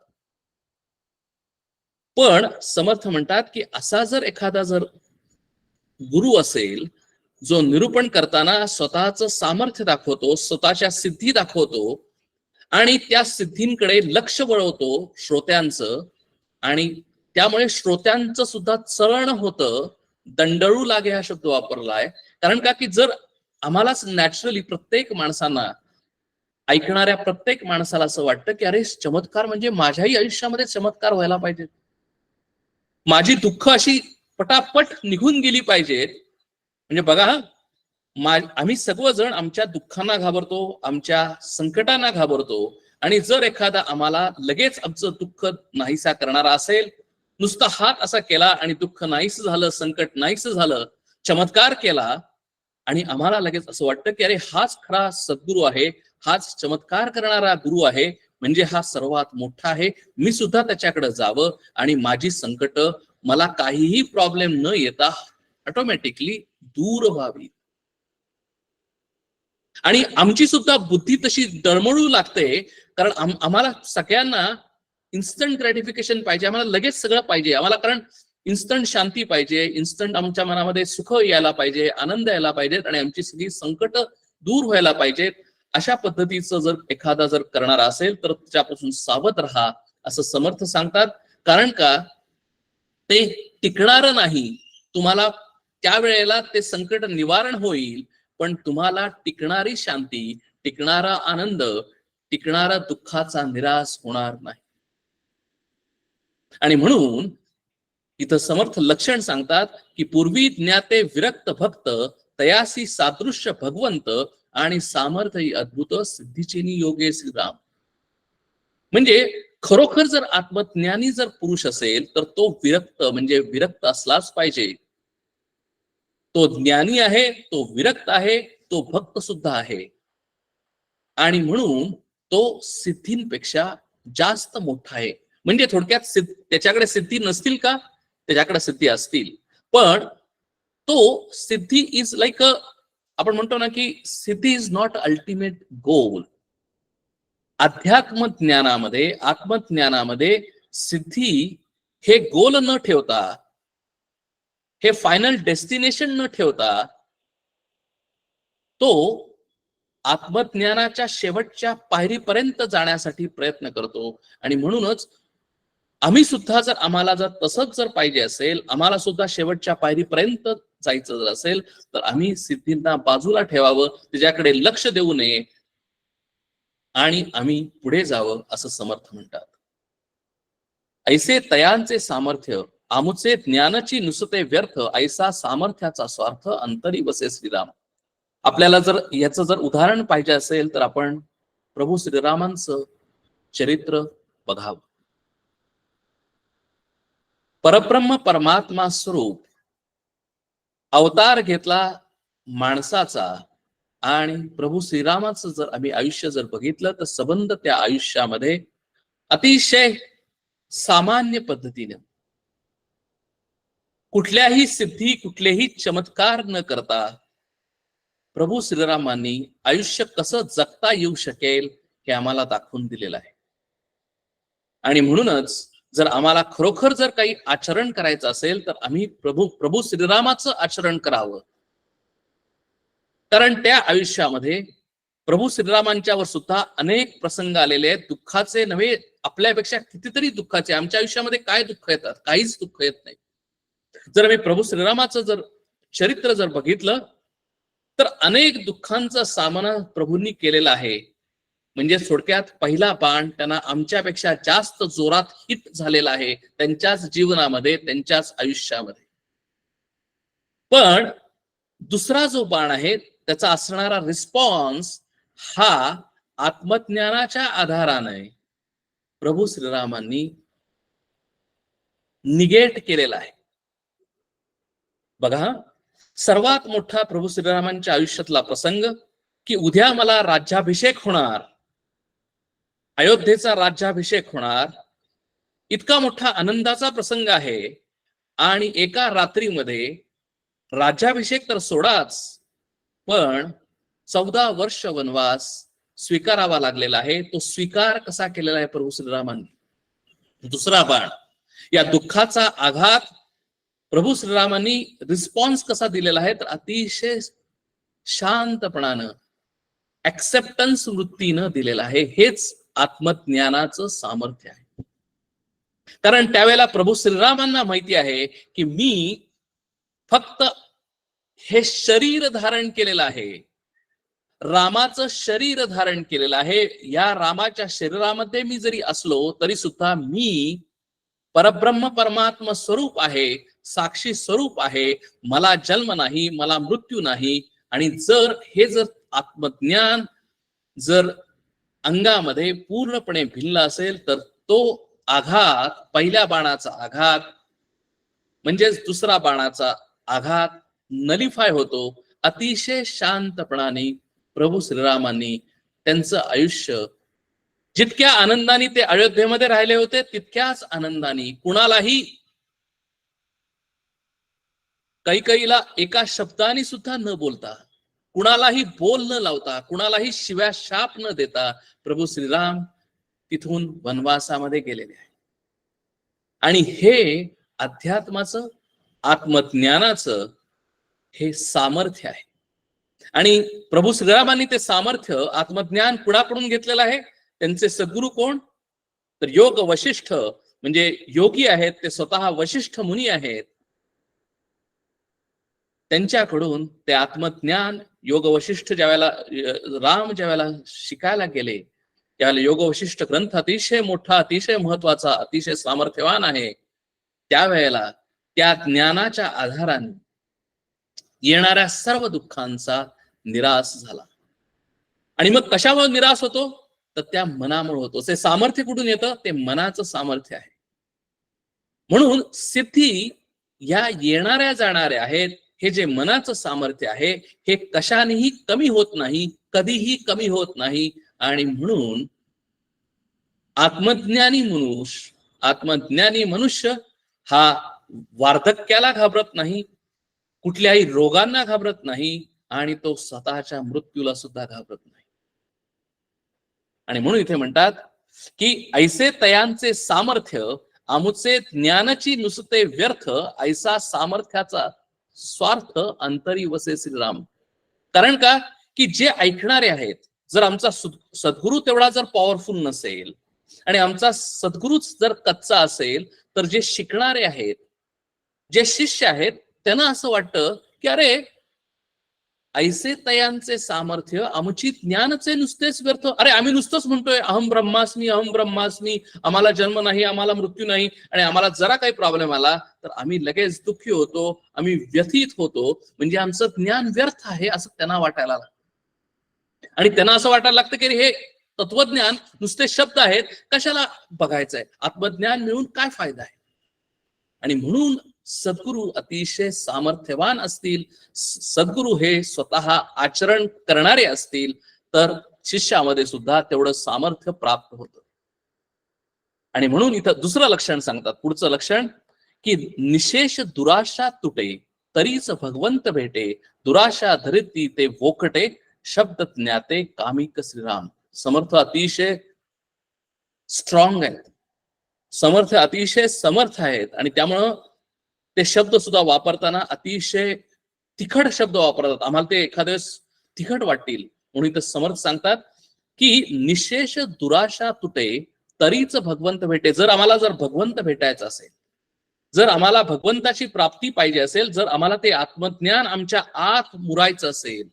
पण समर्थ म्हणतात की असा जर एखादा जर गुरु असेल जो निरूपण करताना स्वतःचं सामर्थ्य दाखवतो, स्वतःच्या सिद्धी दाखवतो आणि त्या सिद्धींकडे लक्ष वळवतो श्रोत्यांचं आणि त्यामुळे श्रोत्यांचं सुद्धा चळण होतं. दंडळू लागे हा शब्द वापरलाय. कारण का की जर आम्हालाच नॅचरली प्रत्येक माणसांना, ऐकणाऱ्या प्रत्येक माणसाला असं वाटतं की अरे चमत्कार म्हणजे माझ्याही आयुष्यामध्ये चमत्कार व्हायला पाहिजे, माझी दुःख अशी पटापट निघून गेली पाहिजेत. म्हणजे बघा आम्ही सर्वजण आमच्या दुःखांना घाबरतो, आमच्या संकटांना घाबरतो. आणि जर एखादा आम्हाला लगेच आमचं दुःख नाहीसा करणारा असेल, नुसता हात असा केला आणि दुःख नाहीस झालं, संकट नाहीस झालं, चमत्कार केला आणि आम्हाला लगेच असं वाटतं की अरे हाच खरा सद्गुरू आहे, हाच चमत्कार करणारा गुरु आहे, म्हणजे हा सर्वात मोठा आहे, मी सुद्धा त्याच्याकडे जावं आणि माझी संकट मला काहीही प्रॉब्लेम न येता ऑटोमॅटिकली दूर व्हावी. आणि आमची सुद्धा बुद्धी तशी डळमळू लागते. कारण आम्हाला सगळ्यांना इन्स्टंट ग्रॅटिफिकेशन पाहिजे, आम्हाला लगेच सगळं पाहिजे आम्हाला. कारण इन्स्टंट शांती पाहिजे, इन्स्टंट आमच्या मनामध्ये सुख यायला पाहिजे, आनंद यायला पाहिजेत आणि आमची सगळी संकट दूर व्हायला पाहिजेत. अशा पद्धतीचं जर एखादा जर करणारा असेल तर त्याच्यापासून सावध राहा असं समर्थ सांगतात. कारण का ते टिकणार नाही. तुम्हाला त्यावेळेला ते संकट निवारण होईल पण तुम्हाला टिकणारी शांती, टिकणारा आनंद, टिकणारा दुःखाचा निराश होणार नाही. आणि म्हणून इथं समर्थ लक्षण सांगतात की पूर्वी ज्ञाते विरक्त भक्त तयासी सादृश्य भगवंत आणि सामर्थ्य अद्भुत सिद्धीचे योगे श्रीराम. म्हणजे खरोखर जर आत्मज्ञानी जर पुरुष असेल तर तो विरक्त म्हणजे विरक्त असलाच पाहिजे. तो ज्ञानी आहे, तो विरक्त आहे, तो भक्त सुद्धा आहे. आणि म्हणून तो सिद्धींपेक्षा जास्त मोठा आहे. म्हणजे थोडक्यात त्याच्याकडे सिद्धी नसतील का? त्याच्याकडे सिद्धी असतील, पण तो सिद्धी इज लाईक आपण म्हणतो ना की सिद्धी इज नॉट अल्टिमेट गोल. अध्यात्म ज्ञानामध्ये, आत्मज्ञानामध्ये सिद्धी हे गोल न ठेवता, हे फायनल डेस्टिनेशन न ठेवता, तो आत्मज्ञानाच्या शेवटच्या पायरीपर्यंत जाण्यासाठी प्रयत्न करतो. आणि म्हणूनच आम्ही सुद्धा आम्हाला जर तसंच जर पाहिजे असेल, आम्हाला सुद्धा शेवटच्या पायरीपर्यंत जायचं जर असेल, तर आम्ही सिद्धींना बाजूला ठेवावं, त्याच्याकडे लक्ष देऊ नये आणि आम्ही पुढे जावं, असं समर्थ म्हणतात. ऐसे तयांचे सामर्थ्य आमुचे ज्ञानाची नुसते व्यर्थ, ऐसा सामर्थ्याचा स्वार्थ अंतरी बसे श्रीराम. आपल्याला जर याचं जर उदाहरण पाहिजे असेल तर आपण प्रभू श्रीरामांचं चरित्र बघावं. परब्रह्म परमात्मा स्वरूप अवतार घेतला माणसाचा, आणि प्रभू श्रीरामाचं जर आम्ही आयुष्य जर बघितलं तर संबंध त्या आयुष्यामध्ये अतिशय सामान्य पद्धतीने, कुठल्याही सिद्धी, कुठलेही चमत्कार न करता प्रभू श्रीरामांनी आयुष्य कसं जगता येऊ शकेल हे आम्हाला दाखवून दिलेलं आहे. आणि म्हणूनच जर आम्हाला खरोखर जर काही आचरण करायचं असेल तर आम्ही प्रभू श्रीरामाचं आचरण करावं. कारण त्या आयुष्यामध्ये प्रभू श्रीरामांच्यावर सुद्धा अनेक प्रसंग आलेले आहेत, दुःखाचे नव्हे, आपल्यापेक्षा कितीतरी दुःखाचे. आमच्या आयुष्यामध्ये काय दुःख येतात? काहीच दुःख येत नाही. जर आम्ही प्रभू श्रीरामाचं जर चरित्र जर बघितलं तर अनेक दुःखांचा सामना प्रभूंनी केलेला आहे. म्हणजे थोडक्यात पहिला बाण त्यांना आमच्यापेक्षा जास्त जोरात हिट झालेला आहे त्यांच्याच जीवनामध्ये, त्यांच्याच आयुष्यामध्ये. पण दुसरा जो बाण आहे त्याचा असणारा रिस्पॉन्स हा आत्मज्ञानाच्या आधाराने प्रभू श्रीरामांनी निगेट केलेला आहे. बघा, सर्वात मोठा प्रभू श्रीरामांच्या आयुष्यातला प्रसंग की उद्या मला राज्याभिषेक होणार, अयोध्येचा राज्याभिषेक होणार, इतका मोठा आनंदाचा प्रसंग आहे. आणि एका रात्रीमध्ये राज्याभिषेक तर सोडाच, पण 14 वर्ष वनवास स्वीकारावा लागलेला आहे. तो स्वीकार कसा केलेला आहे प्रभू श्रीरामांनी? दुसरा बाण, या दुःखाचा आघात प्रभू श्रीरामांनी रिस्पॉन्स कसा दिलेला आहे? तर अतिशय शांतपणानं, ऍक्सेप्टन्स वृत्तीनं दिलेला आहे. हेच आत्मज्ञानाचं सामर्थ्य आहे. कारण त्यावेळेला प्रभू श्रीरामांना माहिती आहे की मी फक्त हे शरीर धारण केलेलं आहे, रामाचं शरीर धारण केलेलं आहे. या रामाच्या शरीरामध्ये मी जरी असलो तरी सुद्धा मी परब्रह्म परमात्मा स्वरूप आहे, साक्षी स्वरूप आहे. मला जन्म नाही, मला मृत्यू नाही. आणि जर आत्मज्ञान जर अंगामध्ये पूर्णपणे भिनला असेल तर तो आघात, पहिल्या बाणाचा आघात म्हणजेच दुसरा बाणाचा आघात नलिफाय होतो. अतिशय शांतपणाने प्रभू श्रीरामांनी त्यांचं आयुष्य, जितक्या आनंदाने ते अयोध्येमध्ये राहिले होते तितक्याच आनंदाने, कुणालाही कैकेयीला एका शब्दाने सुद्धा न बोलता, कुणालाही बोल न लावता, कुणालाही शिव्या शाप न देता प्रभू श्रीराम तिथून वनवासामध्ये गेलेले आहे. आणि हे अध्यात्माचं, आत्मज्ञानाचं हे सामर्थ्य आहे. आणि प्रभू श्रीरामांनी ते सामर्थ्य, आत्मज्ञान कुणाकडून घेतलेलं आहे? त्यांचे सद्गुरू कोण? तर योग वशिष्ठ, म्हणजे योगी आहेत ते, स्वतः वशिष्ठ मुनी आहेत. त्यांच्याकडून ते आत्मज्ञान योग वशिष्ठ ज्यावेळेला राम ज्यावेळेला शिकायला गेले त्यावेळेला योग वशिष्ठ ग्रंथ अतिशय मोठा, अतिशय महत्वाचा, अतिशय सामर्थ्यवान आहे. त्यावेळेला त्या ज्ञानाच्या आधाराने येणाऱ्या सर्व दुःखांचा निराश झाला. आणि मग कशामुळे निराश होतो? तर त्या मनामुळे होतो. ते सामर्थ्य कुठून येतं? ते मनाचं सामर्थ्य आहे. म्हणून सिद्धी या येणाऱ्या जाणाऱ्या आहेत. हे जे मनाचं सामर्थ्य आहे हे कशानेही कमी होत नाही, कधीही कमी होत नाही. आणि म्हणून आत्मज्ञानी मनुष्य हा वार्धक्याला घाबरत नाही, कुठल्याही रोगांना घाबरत नाही आणि तो स्वतःच्या मृत्यूला सुद्धा घाबरत नाही. आणि म्हणून इथे म्हणतात की ऐसे तयांचे सामर्थ्य आमुचे ज्ञानाची नुसते व्यर्थ, ऐसा सामर्थ्याचा स्वार्थ अंतरी वसे श्रीराम. कारण का की जे ऐकणारे आहेत, जर आमचा सद्गुरू तेवढा जर पॉवरफुल नसेल आणि आमचा सद्गुरूच जर कच्चा असेल, तर जे शिकणारे आहेत, जे शिष्य आहेत, त्यांना असं वाटतं की अरे ऐसे तयांचे सामर्थ्य आमची ज्ञानचे नुसतेच व्यर्थ. अरे आम्ही नुसतंच म्हणतोय अहम ब्रह्मास्मी, आम्हाला जन्म नाही, आम्हाला मृत्यू नाही, आणि आम्हाला जरा काही प्रॉब्लेम आला तर आम्ही लगेच दुःखी होतो, आम्ही व्यथित होतो, म्हणजे आमचं ज्ञान व्यर्थ आहे असं त्यांना वाटायला लागतं. आणि त्यांना असं वाटायला लागतं की हे तत्वज्ञान नुसते शब्द आहेत, कशाला बघायचंय, आत्मज्ञान मिळून काय फायदा आहे. आणि म्हणून सद्गुरू अतिशय सामर्थ्यवान असतील, सद्गुरू हे स्वतः आचरण करणारे असतील, तर शिष्यामध्ये सुद्धा तेवढं सामर्थ्य प्राप्त होतं. आणि म्हणून इथं दुसरं लक्षण सांगतात, पुढचं लक्षण की निशेष दुराशा तुटे तरीच भगवंत भेटे, दुराशा धरिती ते वोकटे, शब्द ज्ञाते कामिक श्रीराम. समर्थ अतिशय स्ट्रॉंग आहेत, समर्थ अतिशय समर्थ आहेत, आणि त्यामुळं ते शब्द सुद्धा वापरताना अतिशय तिखट शब्द वापरतात. आम्हाला ते एखाद्या वेळेस तिखट वाटतील, म्हणून इथं समर्थ सांगतात की निशेष दुराशा तुटे तरीच भगवंत भेटे. जर आम्हाला भगवंत भेटायचं असेल, जर आम्हाला भगवंताची प्राप्ती पाहिजे असेल, जर आम्हाला ते आत्मज्ञान आमच्या आत मुरायचं असेल,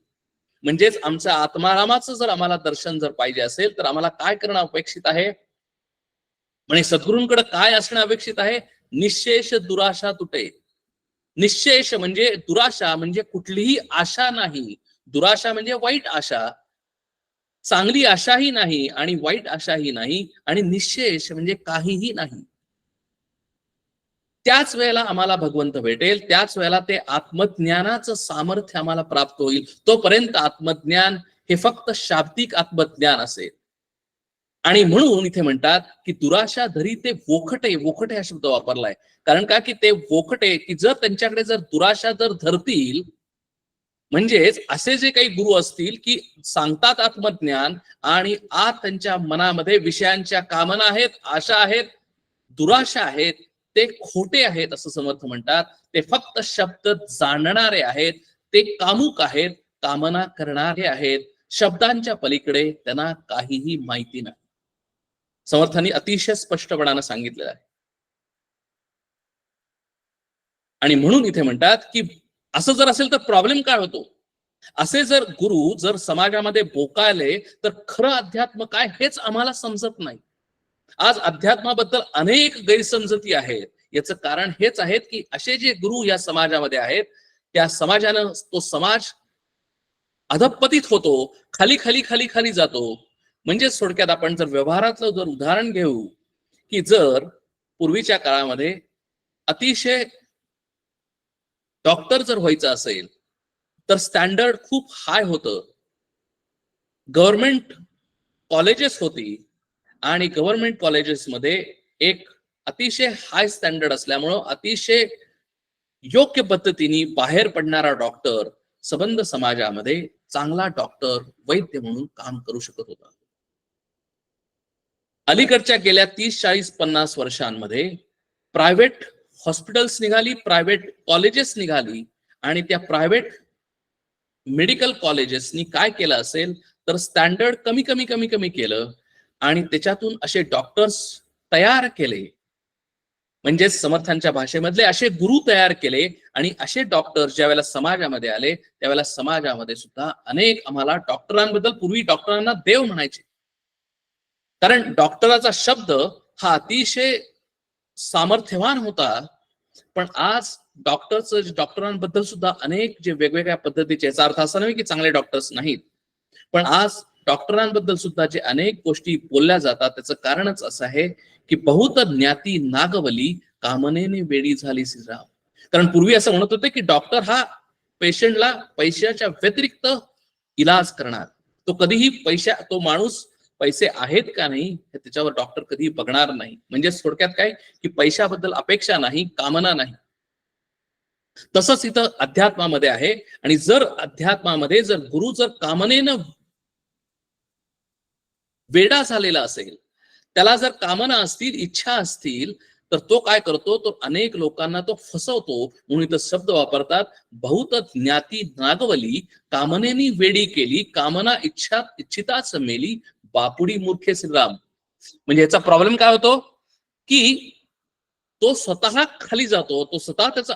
म्हणजेच आमच्या आत्मारामाचं जर आम्हाला दर्शन जर पाहिजे असेल, तर आम्हाला काय करणं अपेक्षित आहे, म्हणजे सद्गुरूंकडे काय असणं अपेक्षित आहे, निशेष दुराशा तुटे. निशेष म्हणजे दुराशा म्हणजे कुठलीही आशा नाही, दुराशा म्हणजे वाईट आशा, चांगली आशाही नाही आणि वाईट आशाही नाही, आणि निशेष म्हणजे काहीही नाही. त्याच वेळेला आम्हाला भगवंत भेटेल, त्याच वेळेला ते आत्मज्ञानाचं सामर्थ्य आम्हाला प्राप्त होईल. तोपर्यंत आत्मज्ञान हे फक्त शाब्दिक आत्मज्ञान असेल. आणि म्हणून इथे म्हणतात की दुराशा धरी ते वोखटे, वोखटे हा शब्द वापरलाय. कारण का की ते वोखटे, की जर त्यांच्याकडे जर दुराशा जर धरतील, म्हणजेच असे जे काही गुरु असतील की सांगतात आत्मज्ञान आणि आत त्यांच्या मनामध्ये विषयांच्या कामना आहेत, आशा आहेत, दुराशा आहेत, ते खोटे आहेत असं समर्थ म्हणतात. ते फक्त शब्द जाणणारे आहेत, ते कामुक आहेत, कामना करणारे आहेत, शब्दांच्या पलीकडे त्यांना काहीही माहिती नाही. समर्थांनी अतिशय स्पष्टपणानं सांगितलेलं आहे. आणि म्हणून इथे म्हणतात की असं जर असेल तर प्रॉब्लेम काय होतो, असे जर गुरु जर समाजामध्ये बोकायले तर खरं अध्यात्म काय हेच आम्हाला समजत नाही. आज अध्यात्माबद्दल अनेक गैरसमजुती आहेत. याचं कारण हेच आहे की असे जे गुरु या समाजामध्ये आहेत, त्या समाजानं तो समाज अधपतित होतो, खाली खाली खाली खाली जातो. म्हणजे थोडक्यात आपण जर व्यवहारातलं जर उदाहरण घेऊ की जर पूर्वीच्या काळामध्ये अतिशय डॉक्टर जर व्हायचं असेल तर स्टँडर्ड खूप हाय होतं, गव्हर्नमेंट कॉलेजेस होती, आणि गव्हर्नमेंट कॉलेजेसमध्ये एक अतिशय हाय स्टँडर्ड असल्यामुळं अतिशय योग्य पद्धतीने बाहेर पडणारा डॉक्टर संबंध समाजामध्ये चांगला डॉक्टर, वैद्य म्हणून काम करू शकत होता. अलीकडच्या गेल्या 30, 40, 50 वर्षांमध्ये प्रायव्हेट हॉस्पिटल्स निघाली, प्रायव्हेट कॉलेजेस निघाली, आणि त्या प्रायव्हेट मेडिकल कॉलेजेसनी काय केलं असेल तर स्टँडर्ड कमी कमी कमी कमी केलं, आणि त्याच्यातून असे डॉक्टर्स तयार केले, म्हणजेच समर्थांच्या भाषेमधले असे गुरु तयार केले. आणि असे डॉक्टर ज्या वेळेला समाजामध्ये आले, त्यावेळेला समाजामध्ये सुद्धा अनेक आम्हाला डॉक्टरांबद्दल, पूर्वी डॉक्टरांना देव म्हणायचे, कारण डॉक्टराचा शब्द हा अतिशय सामर्थ्यवान होता. पण आज डॉक्टरांबद्दल सुद्धा अनेक जे वेगवेगळ्या पद्धतीचे, याचा अर्थ असा नाही की चांगले डॉक्टर्स नाहीत, पण आज डॉक्टरांबद्दल सुद्धा जे अनेक गोष्टी बोलल्या जातात, त्याचं कारणच असं आहे की बहुत ज्ञाती नागवली कामनेने वेडी झाली श्रीराम. कारण पूर्वी असं म्हणत होते की डॉक्टर हा पेशंटला पैशाच्या व्यतिरिक्त इलाज करणार, तो कधीही तो माणूस पैसे आहेत का नाही हे त्याच्यावर डॉक्टर कधी बघणार नाही. म्हणजे थोडक्यात काय की पैशाबद्दल अपेक्षा नाही, कामना नाही. तसंच इथं अध्यात्मामध्ये आहे. आणि जर अध्यात्मामध्ये जर गुरु जर कामनेनं वेडा झालेला असेल, त्याला जर कामना असतील, इच्छा असतील, तर तो काय करतो, तो अनेक लोकांना तो फसवतो. म्हणून इथं शब्द वापरतात, बहुत ज्ञाती नागवली कामनेनी वेडी केली, कामना इच्छिताच मेली, बापुडी मूर्खे श्रीराम. म्हणजे याचा प्रॉब्लेम काय होतो की तो स्वतः खाली जातो, तो स्वतः त्याचं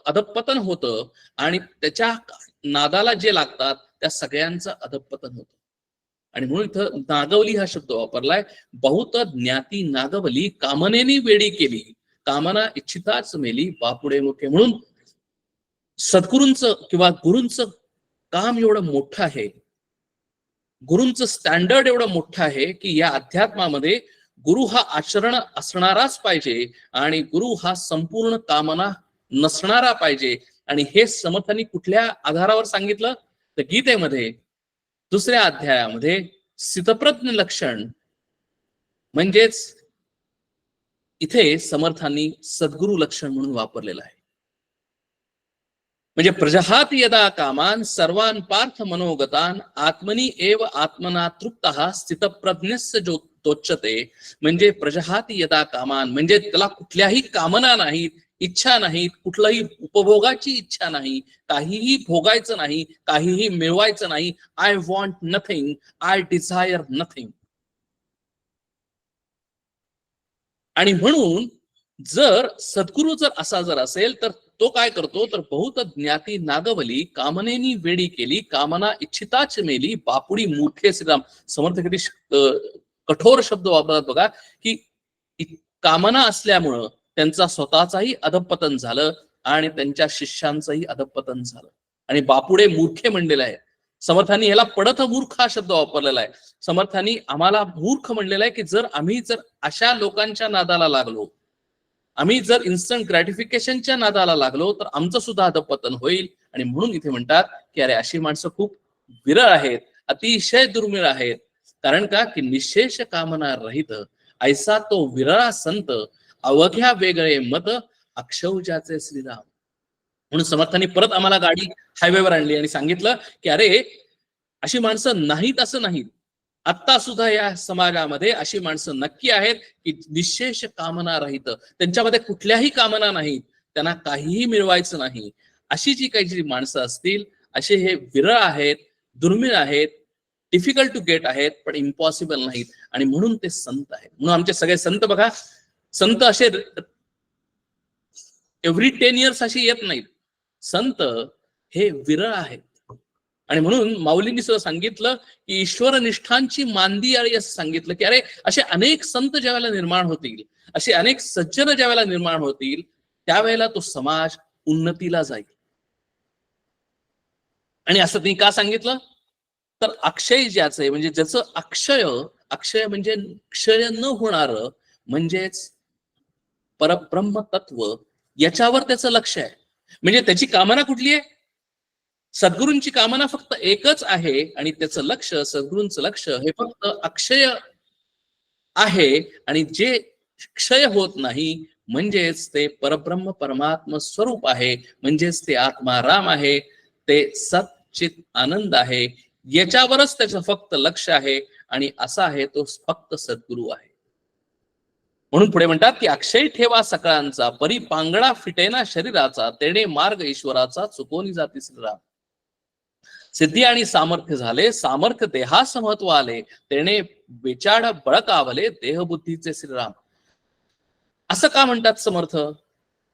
अधपतन होतं आणि त्याच्या नादाला जे लागतात त्या सगळ्यांचं अधपतन होतं. आणि म्हणून इथं नागवली हा शब्द वापरलाय. बहुत ज्ञाती नागवली कामनेनी वेडी केली, कामना इच्छिताच मेली, बापुडे मुखे. म्हणून सद्गुरूंचं किंवा गुरूंचं काम एवढं मोठं आहे, गुरूंचं स्टँडर्ड एवढं मोठं आहे की या अध्यात्मामध्ये गुरु हा आचरण असणाराच पाहिजे आणि गुरु हा संपूर्ण कामना नसणारा पाहिजे. आणि हे समर्थांनी कुठल्या आधारावर सांगितलं तर गीतेमध्ये 2ऱ्या अध्यायामध्ये स्थितप्रज्ञ लक्षण म्हणजेच इथे समर्थांनी सद्गुरु लक्षण म्हणून वापरलेलं आहे. म्हणजे प्रजहात यदा कामान सर्वान पार्थ मनोगतान आत्मनी एव आत्मना तृप्तः स्थितप्रज्ञस्य तोच्यते. म्हणजे प्रजहात यदा कामान म्हणजे त्याला कुठल्याही कामना नाहीत, इच्छा नाहीत, कुठल्याही उपभोगाची इच्छा नाही, काहीही भोगायचं नाही, काहीही मिळवायचं नाही. I want nothing, I desire nothing. आणि म्हणून जर सद्गुरू जर असा जर असेल तर तो काय करतो तर बहुत ज्ञाती नागवली कामनेनी वेडी केली, कामना इच्छिताच मेली, बापुडी मूर्खे श्रीराम. समर्थ किती कठोर शब्द वापरतात बघा की कामना असल्यामुळं त्यांचा स्वतःचाही अधपतन झालं आणि त्यांच्या शिष्यांचंही अधपतन झालं. आणि बापुडे मूर्खे म्हणलेलं आहे. समर्थांनी याला पडत मूर्ख हा शब्द वापरलेला आहे. समर्थांनी आम्हाला मूर्ख म्हणलेला आहे की जर आम्ही जर अशा लोकांच्या नादाला लागलो, आम्ही जर इन्स्टंट ग्रॅटिफिकेशनच्या नादाला लागलो तर आमचं सुद्धा अधपतन होईल. आणि म्हणून इथे म्हणतात की अरे अशी माणसं खूप विरळ आहेत, अतिशय दुर्मिळ आहेत. कारण का की निशेष कामना रहित ऐसा तो विरळा संत, अवघ्या वेगळे मत अक्षौजाचे श्रीराम. म्हणून समर्थांनी परत आम्हाला गाडी हायवेवर आणली आणि सांगितलं की अरे अशी माणसं नाहीत असं नाहीत, आता सुद्धा या समाजामध्ये अशी माणसं नक्की आहेत की निशेष कामना रहित, त्यांच्यामध्ये कुठल्याही कामना नाहीत, त्यांना काहीही मिळवायचं नाही. अशी जी काही जी माणसं असतील असे हे विरळ आहेत, दुर्मिळ आहेत, डिफिकल्ट टू गेट आहेत, पण इम्पॉसिबल नाहीत. आणि म्हणून ते संत आहेत. म्हणून आमचे सगळे संत बघा, संत असे एव्हरी 10 इयर्स अशी येत नाहीत. संत हे विरळ आहेत. आणि म्हणून माऊलींनी सुद्धा सांगितलं की ईश्वर निष्ठांची मांदी आळी असं सांगितलं की अरे असे अनेक संत ज्यावेळेला निर्माण होतील, असे अनेक सज्जन ज्यावेळेला निर्माण होतील, त्यावेळेला तो समाज उन्नतीला जाईल. आणि असं त्यांनी का सांगितलं तर अक्षय ज्याचं म्हणजे ज्याचं अक्षय, अक्षय म्हणजे क्षय न होणार, म्हणजेच परब्रह्म तत्व, याच्यावर त्याचं लक्ष आहे. म्हणजे त्याची कामना कुठली आहे? सद्गुरूंची कामना फक्त एकच आहे आणि त्याचं लक्ष, सद्गुरूंचं लक्ष हे फक्त अक्षय आहे. आणि जे क्षय होत नाही म्हणजेच ते परब्रह्म परमात्म स्वरूप आहे, म्हणजेच ते आत्माराम आहे, ते सच्चित आनंद आहे. याच्यावरच त्याचं फक्त लक्ष आहे आणि असा आहे तो फक्त सद्गुरू आहे. म्हणून पुढे म्हणतात की अक्षय ठेवा सकाळांचा, परी पांगडा फिटेना शरीराचा, तेणे मार्ग ईश्वराचा चुकोनी जाती श्रीराम. सिद्धी आणि सामर्थ्य झाले, सामर्थ्य देहास महत्व आले, तेणे बेचाड बळकावले देहबुद्धीचे श्रीराम. असं का म्हणतात समर्थ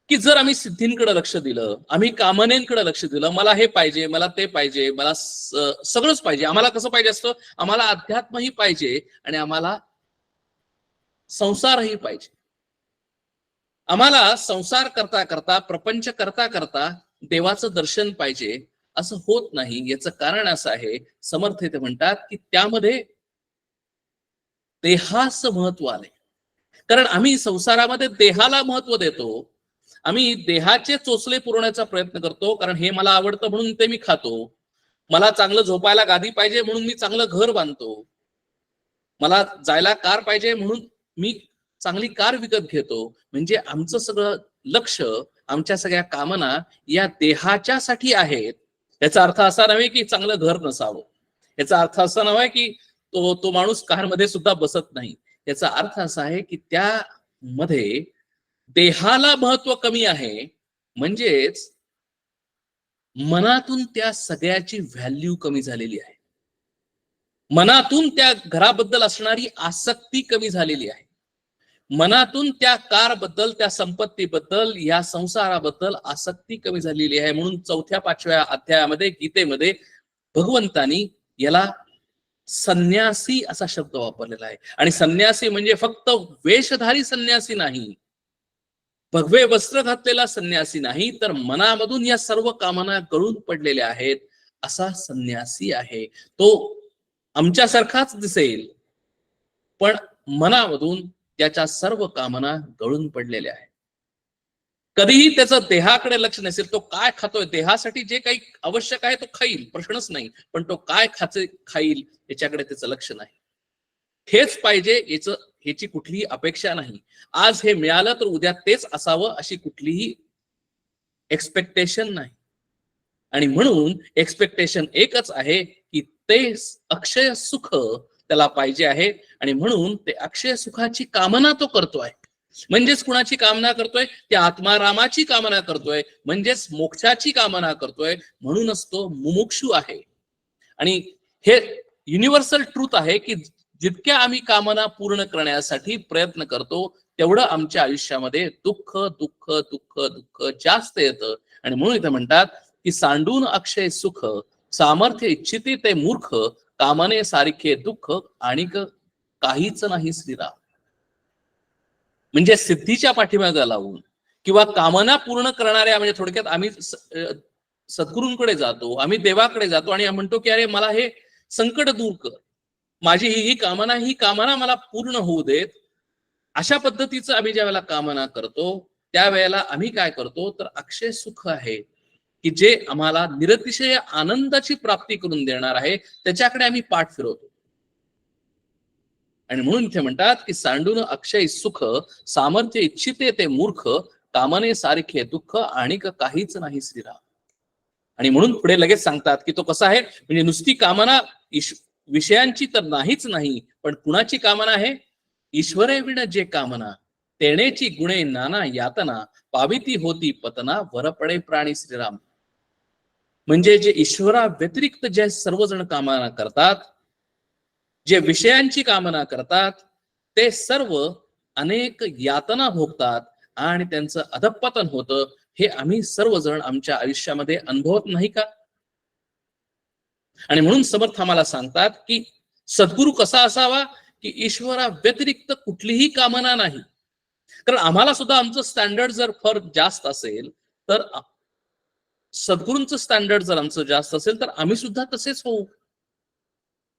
की जर आम्ही सिद्धींकडे लक्ष दिलं, आम्ही कामनेंकडे लक्ष दिलं, मला हे पाहिजे, मला ते पाहिजे, मला सगळंच पाहिजे, आम्हाला कसं पाहिजे असतं, आम्हाला अध्यात्मही पाहिजे आणि आम्हाला संसारही पाहिजे. आम्हाला संसार करता करता, प्रपंच करता करता देवाचं दर्शन पाहिजे, असं होत नाही. याचं कारण असं आहे, समर्थ इथे म्हणतात की त्यामध्ये देहास महत्व आले. कारण आम्ही संसारामध्ये देहाला महत्व देतो, आम्ही देहाचे चोचले पुरवण्याचा प्रयत्न करतो. कारण हे मला आवडतं म्हणून ते मी खातो, मला चांगलं झोपायला गादी पाहिजे म्हणून मी चांगलं घर बांधतो. मला जायला कार पाहिजे म्हणून मी चांगली कार विकत घेतो. म्हणजे आमचं सगळं लक्ष, आमच्या सगळ्या कामना या देहाच्यासाठी आहेत. याचा अर्थ असा नव्हे की चांगलं घर नसावं. याचा अर्थ असा नव्हे की तो माणूस कारमध्ये सुद्धा बसत नाही. याचा अर्थ असा आहे की त्यामध्ये देहाला महत्व कमी आहे. म्हणजेच मनातून त्या सगळ्याची व्हॅल्यू कमी झालेली आहे. मनातून त्या घराबद्दल असणारी आसक्ती कमी झालेली आहे. मनातून त्या कारबद्दल, त्या संपत्तीबद्दल, या संसाराबद्दल आसक्ती कमी झालेली आहे. म्हणून 4-5व्या अध्यायामध्ये गीतेमध्ये भगवंतानी याला संन्यासी असा शब्द वापरलेला आहे. आणि संन्यासी म्हणजे फक्त वेशधारी संन्यासी नाही, भगवे वस्त्र घातलेला संन्यासी नाही, तर मनामधून या सर्व कामना गळून पडलेल्या आहेत असा संन्यासी आहे. तो आमच्यासारखाच दिसेल, पण मनामधून त्याच्या सर्व कामना गळून पडलेल्या आहेत. कधीही त्याचं देहाकडे लक्ष नसेल. तो काय खातोय, देहासाठी जे काही आवश्यक आहे तो खाईल, प्रश्नच नाही. पण तो काय खाईल याच्याकडे त्याचं लक्ष नाही. हेच पाहिजे ह्याची कुठलीही अपेक्षा नाही. आज हे मिळालं तर उद्या तेच असावं अशी कुठलीही एक्सपेक्टेशन नाही. आणि म्हणून एक्सपेक्टेशन एकच आहे की ते अक्षय सुख त्याला पाहिजे आहे. आणि म्हणून ते अक्षय सुखाची कामना तो करतोय. म्हणजेच कुणाची कामना करतोय? त्या आत्मारामाची कामना करतोय. म्हणजेच मोक्षाची कामना करतोय. म्हणूनच तो मुमुक्षू आहे. आणि हे युनिव्हर्सल ट्रूथ आहे की जितक्या आम्ही कामना पूर्ण करण्यासाठी प्रयत्न करतो तेवढं आमच्या आयुष्यामध्ये दुःख दुःख दुःख दुःख जास्त येतं. आणि म्हणून इथे म्हणतात की सांडून अक्षय सुख सामर्थ्य इच्छिते ते मूर्ख कामने सारखे दुःख आणि काहीच नाही श्रीराम. म्हणजे सिद्धीच्या पाठीमागे लावून किंवा कामना पूर्ण करणाऱ्या, म्हणजे थोडक्यात आम्ही सद्गुरूंकडे जातो, आम्ही देवाकडे जातो आणि म्हणतो की अरे मला हे संकट दूर कर, माझी ही कामना मला पूर्ण होऊ देत. अशा पद्धतीचं आम्ही ज्या वेळेला कामना करतो त्यावेळेला आम्ही काय करतो तर अक्षय सुख आहे की जे आम्हाला निरतिशय आनंदाची प्राप्ती करून देणार आहे त्याच्याकडे आम्ही पाठ फिरवतो. आणि म्हणून इथे म्हणतात की सांडून अक्षय सुख सामर्थ्य इच्छिते ते मूर्ख कामने सारखे दुःख आणि काहीच नाही श्रीराम. आणि म्हणून पुढे लगेच सांगतात की तो कसा आहे, म्हणजे नुसती कामना विषयांची तर नाहीच नाही, पण कुणाची कामना आहे? ईश्वरे विण जे कामना तेणेची गुणे नाना यातना पाविती होती पतना वर पडे प्राणी श्रीराम. म्हणजे जे ईश्वरा व्यतिरिक्त जे सर्वजण कामना करतात, जे विषयांची कामना करतात, ते सर्व अनेक यातना भोगतात आणि त्यांचं अधःपतन होतं. हे आम्ही सर्वजण आमच्या आयुष्यामध्ये अनुभवत नाही का? आणि म्हणून समर्थ आम्हाला सांगतात की सद्गुरू कसा असावा की ईश्वरा व्यतिरिक्त कुठलीही कामना नाही. कारण आम्हाला सुद्धा आमचं स्टँडर्ड जर फार जास्त असेल तर सद्गुरूंचं स्टँडर्ड जर आमचं जास्त असेल तर आम्ही सुद्धा तसेच होऊ.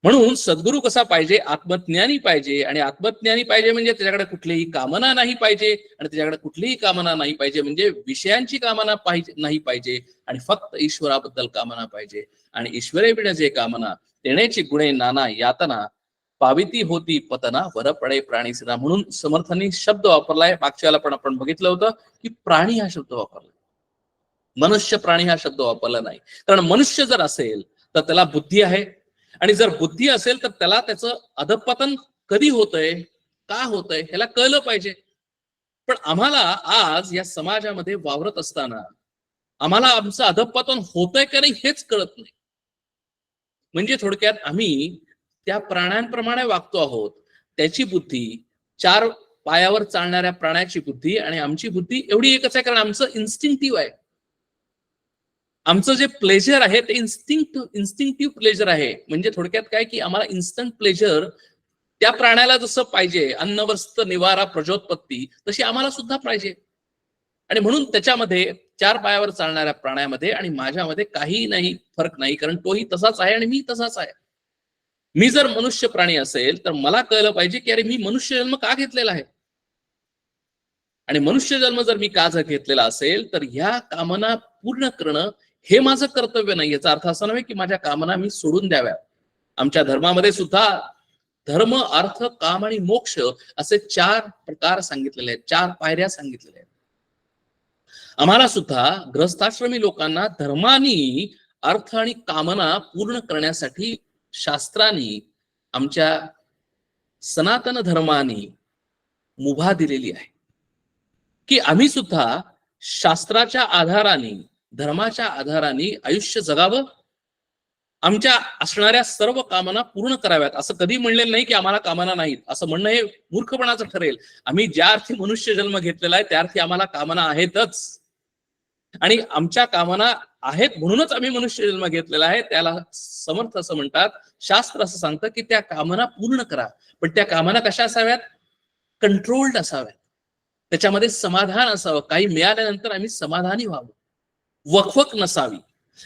म्हणून सद्गुरू कसा पाहिजे? आत्मज्ञानी पाहिजे. आणि आत्मज्ञानी पाहिजे म्हणजे त्याच्याकडे कुठलीही कामना नाही पाहिजे. आणि त्याच्याकडे कुठलीही कामना नाही पाहिजे म्हणजे विषयांची कामना पाहिजे नाही पाहिजे, आणि फक्त ईश्वराबद्दल कामना पाहिजे. आणि ईश्वरे विण जे कामना तेणेची गुणे नाना यातना पाविती होती पतना वर पडे प्राणी श्रीराम. म्हणून समर्थांनी शब्द वापरलाय. मागच्या वेळेला पण आपण बघितलं होतं की प्राणी हा शब्द वापरला, मनुष्य प्राणी हा शब्द वापरला नाही. कारण मनुष्य जर असेल तर त्याला बुद्धी आहे, आणि जर बुद्धी असेल तर त्याला त्याचं अधःपतन कधी होतंय, का होतंय ह्याला कळलं पाहिजे. पण आम्हाला आज या समाजामध्ये वावरत असताना आम्हाला आमचं अधःपतन होतंय का नाही हेच कळत नाही. म्हणजे थोडक्यात आम्ही त्या प्राण्यांप्रमाणे वागतो आहोत. त्याची बुद्धी, 4 पायावर चालणाऱ्या प्राण्याची बुद्धी आणि आमची बुद्धी एवढी एकच आहे, कारण आमचं इन्स्टिंक्टिव्ह आहे. आमचं जे प्लेजर आहे ते इन्स्टिंक्टिव्ह प्लेजर आहे. म्हणजे थोडक्यात काय की आम्हाला इन्स्टंट प्लेजर त्या प्राण्याला जसं पाहिजे, अन्न वस्त्र निवारा प्रजोत्पत्ती, तशी आम्हाला सुद्धा पाहिजे. आणि म्हणून त्याच्यामध्ये 4 पायावर चालणाऱ्या प्राण्यामध्ये आणि माझ्यामध्ये काही नाही फरक नाही, कारण तोही तसाच आहे आणि मी तसाच आहे. मी जर मनुष्य प्राणी असेल तर मला कळलं पाहिजे की अरे मी मनुष्य जन्म का घेतलेला आहे. आणि मनुष्य जन्म जर मी का घेतलेला असेल तर ह्या कामना पूर्ण करणं हे माझं कर्तव्य नाही. याचा अर्थ असा नव्हे की माझ्या कामना मी सोडून द्याव्या. आमच्या धर्मामध्ये सुद्धा धर्म, अर्थ, काम आणि मोक्ष असे 4 प्रकार सांगितलेले आहेत, 4 पायऱ्या सांगितलेल्या आहेत. आम्हाला सुद्धा गृहस्थाश्रमी लोकांना धर्मानी अर्थ आणि कामना पूर्ण करण्यासाठी शास्त्रांनी, आमच्या सनातन धर्मानी मुभा दिलेली आहे की आम्ही सुद्धा शास्त्राच्या आधाराने, धर्माच्या आधाराने आयुष्य जगावं, आमच्या असणाऱ्या सर्व कामना पूर्ण कराव्यात. असं कधी म्हणलेलं नाही की आम्हाला कामना नाहीत, असं म्हणणं हे मूर्खपणाचं ठरेल. आम्ही ज्या अर्थी मनुष्य जन्म घेतलेला आहे त्या अर्थी आम्हाला कामना आहेतच, आणि आमच्या कामना आहेत म्हणूनच आम्ही मनुष्य जन्म घेतलेला आहे. त्याला समर्थ असं म्हणतात, शास्त्र असं सांगतं की त्या कामना पूर्ण करा. पण त्या कामना कशा असाव्यात? कंट्रोल्ड असाव्यात, त्याच्यामध्ये समाधान असावं. काही मिळाल्यानंतर आम्ही समाधानी व्हावं, वकवक नसावी.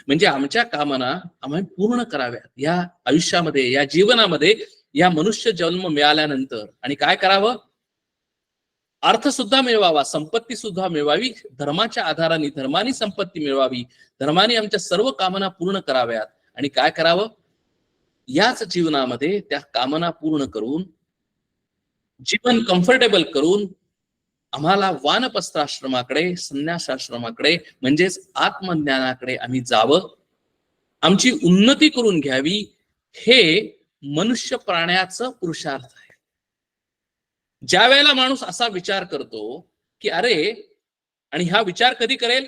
म्हणजे आमच्या कामना आम्ही पूर्ण कराव्यात या आयुष्यामध्ये, या जीवनामध्ये, या मनुष्य जन्म मिळाल्यानंतर. आणि काय करावं? अर्थ सुद्धा मिळवावा, संपत्ती सुद्धा मिळवावी, धर्माच्या आधाराने, धर्माने संपत्ती मिळवावी, धर्माने आमच्या सर्व कामना पूर्ण कराव्यात. आणि काय करावं? याच जीवनामध्ये त्या कामना पूर्ण करून, जीवन कम्फर्टेबल करून आम्हाला वानप्रस्थाश्रमाकडे, संन्यासाश्रमाकडे म्हणजेच आत्मज्ञानाकडे आम्ही जावं, आमची उन्नती करून घ्यावी. हे मनुष्य प्राण्याचं पुरुषार्थ आहे. ज्या वेळेला माणूस असा विचार करतो की अरे, आणि हा विचार कधी करेल?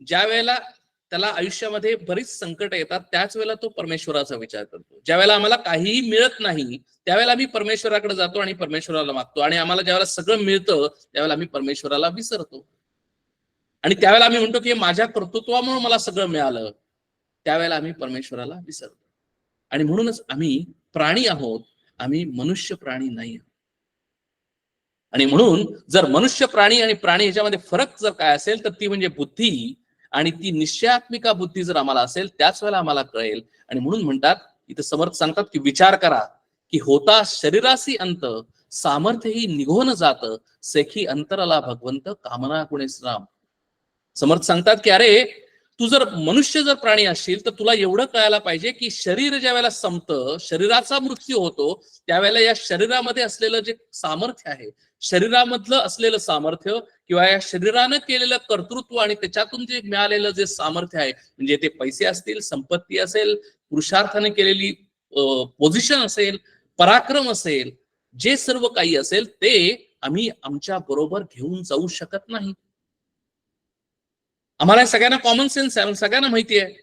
ज्या वेळेला त्याला आयुष्यामध्ये बरीच संकट येतात, त्याच वेळेला तो परमेश्वराचा विचार करतो. ज्या वेळेला आम्हाला काहीही मिळत नाही त्यावेळेला आम्ही परमेश्वराकडे जातो आणि परमेश्वराला मागतो. आणि आम्हाला ज्यावेळेला सगळं मिळतं त्यावेळेला आम्ही परमेश्वराला विसरतो. आणि त्यावेळेला आम्ही म्हणतो की माझ्या कर्तृत्वामुळे मला सगळं मिळालं. त्यावेळेला आम्ही परमेश्वराला विसरतो. आणि म्हणूनच आम्ही प्राणी आहोत, आम्ही मनुष्य प्राणी नाही आहोत. आणि म्हणून जर मनुष्य प्राणी आणि प्राणी ह्याच्यामध्ये फरक जर काय असेल तर ती म्हणजे बुद्धी. आणि ती निश्चयात्मिका बुद्धी जर आम्हाला असेल त्याच वेळेला आम्हाला कळेल. आणि म्हणून म्हणतात, इथं समर्थ सांगतात की विचार करा की होता शरीरासी अंत, सामर्थ्य ही निघून जात, सेखी अंतराला भगवंत कामना गुणेस राम. समर्थ सांगतात की अरे, तू जर मनुष्य जर प्राणी असशील तर तुला एवढं कळायला पाहिजे की शरीर ज्या वेळेला संपतं, शरीराचा मृत्यू होतो, त्यावेळेला या शरीरामध्ये असलेलं जे सामर्थ्य आहे, शरीरामधलं असलेलं सामर्थ्य किंवा या शरीरानं केलेलं कर्तृत्व आणि त्याच्यातून जे मिळालेलं जे सामर्थ्य आहे, म्हणजे ते पैसे असतील, संपत्ती असेल, पुरुषार्थाने केलेली पोझिशन असेल, पराक्रम असेल, जे सर्व काही असेल ते आम्ही आमच्या बरोबर घेऊन जाऊ शकत नाही. आम्हाला सगळ्यांना कॉमन सेन्स आहे, सगळ्यांना माहिती आहे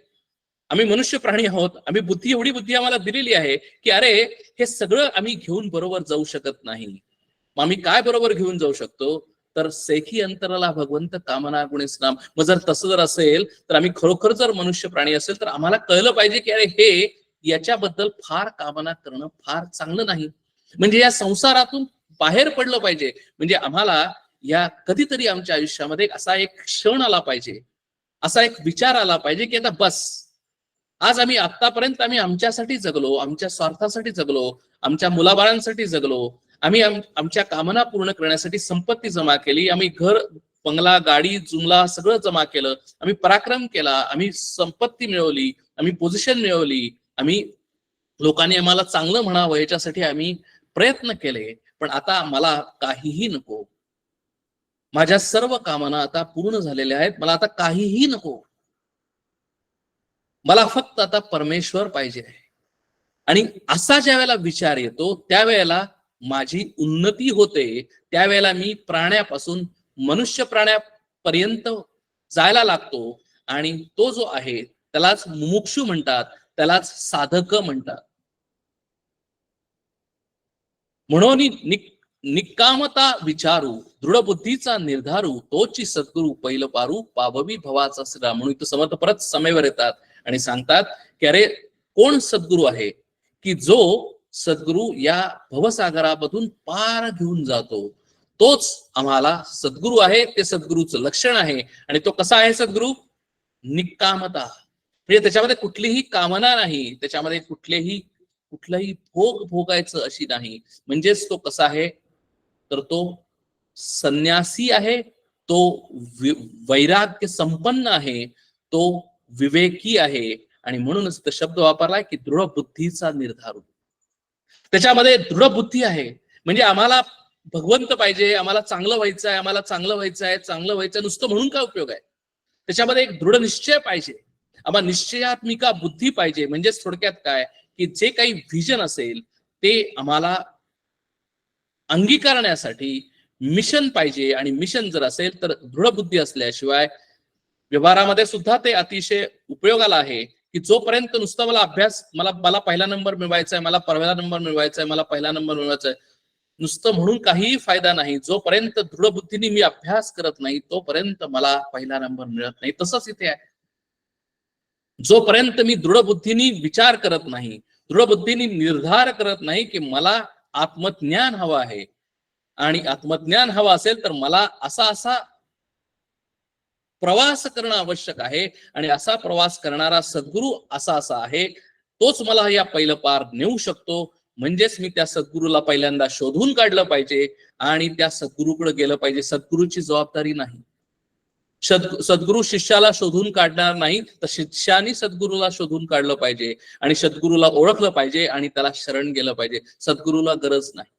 आम्ही मनुष्य प्राणी आहोत. आम्ही बुद्धी, एवढी बुद्धी आम्हाला दिलेली आहे की अरे, हे सगळं आम्ही घेऊन बरोबर जाऊ शकत नाही. मग आम्ही काय बरोबर घेऊन जाऊ शकतो? तर सेखी अंतराला भगवंत कामना गुणेस राम. मग जर तसं जर असेल तर आम्ही खरोखर जर मनुष्य प्राणी असेल तर आम्हाला कळलं पाहिजे की अरे, हे याच्याबद्दल फार कामना करणं फार चांगलं नाही. म्हणजे या संसारातून बाहेर पडलं पाहिजे. म्हणजे आम्हाला या कधीतरी आमच्या आयुष्यामध्ये असा एक क्षण आला पाहिजे, असा एक विचार आला पाहिजे की आता बस, आज आम्ही आतापर्यंत आम्ही आमच्यासाठी जगलो, आमच्या स्वार्थासाठी जगलो, आमच्या मुलाबाळांसाठी जगलो, आम्ही आमच्या कामना पूर्ण करण्यासाठी संपत्ती जमा केली, आम्ही घर, बंगला, गाडी, जुमला सगळं जमा केलं, आम्ही पराक्रम केला, आम्ही संपत्ती मिळवली, आम्ही पोझिशन मिळवली, आम्ही लोकांनी आम्हाला चांगलं म्हणावं याच्यासाठी आम्ही प्रयत्न केले. पण आता मला काहीही नको, माझ्या सर्व कामना आता पूर्ण झालेल्या आहेत, मला आता काहीही नको, मला फक्त आता परमेश्वर पाहिजे आहे. आणि असा ज्या वेळेला विचार येतो त्यावेळेला माझी उन्नती होते, त्यावेळेला मी प्राण्यापासून मनुष्य प्राण्यापर्यंत जायला लागतो. आणि तो जो आहे त्यालाच मुमुक्षु म्हणतात, त्यालाच साधक म्हणतात. म्हणून निकामता विचारू, दृढ बुद्धीचा निर्धारू, तोची सद्गुरु पैल पारू, पाववी भवाचा श्रा. म्हणून इथं समर्थ परत समयवर येतात आणि सांगतात की अरे, कोण सद्गुरु आहे? की जो सद्गुरु या भवसागरामधून पार घेऊन जातो, तोच आम्हाला सद्गुरु आहे. ते सद्गुरूचं लक्षण आहे. आणि तो कसा आहे सद्गुरु? निकामता, म्हणजे त्याच्यामध्ये कुठलीही कामना नाही, त्याच्यामध्ये कुठलाही भोग भोगायचं अशी नाही. म्हणजेच तो कसा आहे? तर तो संन्यासी आहे, तो वैराग्य संपन्न आहे, तो विवेकी आहे. आणि म्हणूनच तो शब्द वापरलाय की दृढ बुद्धीचा निर्धारू. त्याच्यामध्ये दृढ बुद्धी आहे. म्हणजे आम्हाला भगवंत पाहिजे, आम्हाला चांगलं व्हायचं आहे, आम्हाला चांगलं व्हायचं आहे, चांगलं व्हायचं नुसतं म्हणून काय उपयोग आहे. त्याच्यामध्ये एक दृढ निश्चय पाहिजे, आम्हाला निश्चयात्मिका बुद्धी पाहिजे. म्हणजेच थोडक्यात काय की जे काही व्हिजन असेल ते आम्हाला अंगीकारण्यासाठी मिशन पाहिजे. आणि मिशन जर असेल तर दृढ बुद्धी असल्याशिवाय व्यवहारामध्ये सुद्धा ते अतिशय उपयोगाला आहे. की जोपर्यंत नुसतं मला अभ्यास, मला पहिला नंबर मिळवायचा आहे, मला पहिला नंबर मिळवायचा आहे, मला पहिला नंबर मिळवायचा आहे, नुसतं म्हणून काहीही फायदा नाही. जोपर्यंत दृढ बुद्धीने मी अभ्यास करत नाही तोपर्यंत मला पहिला नंबर मिळत नाही. तसंच इथे आहे. जोपर्यंत मी दृढ बुद्धीने विचार करत नाही, दृढ बुद्धीने निर्धार करत नाही की मला आत्मज्ञान हवं आहे, आणि आत्मज्ञान हवं असेल तर मला असा प्रवास करणं आवश्यक आहे, आणि असा प्रवास करणारा सद्गुरू असा आहे, तोच मला या पहिलं पार नेऊ शकतो. म्हणजेच मी त्या सद्गुरूला पहिल्यांदा शोधून काढलं पाहिजे आणि त्या सद्गुरूकडे गेलं पाहिजे. सद्गुरूची जबाबदारी नाही. सद्गुरू शिष्याला शोधून काढणार नाही, तर शिष्याने सद्गुरूला शोधून काढलं पाहिजे आणि सद्गुरूला ओळखलं पाहिजे आणि त्याला शरण गेलं पाहिजे. सद्गुरूला गरज नाही.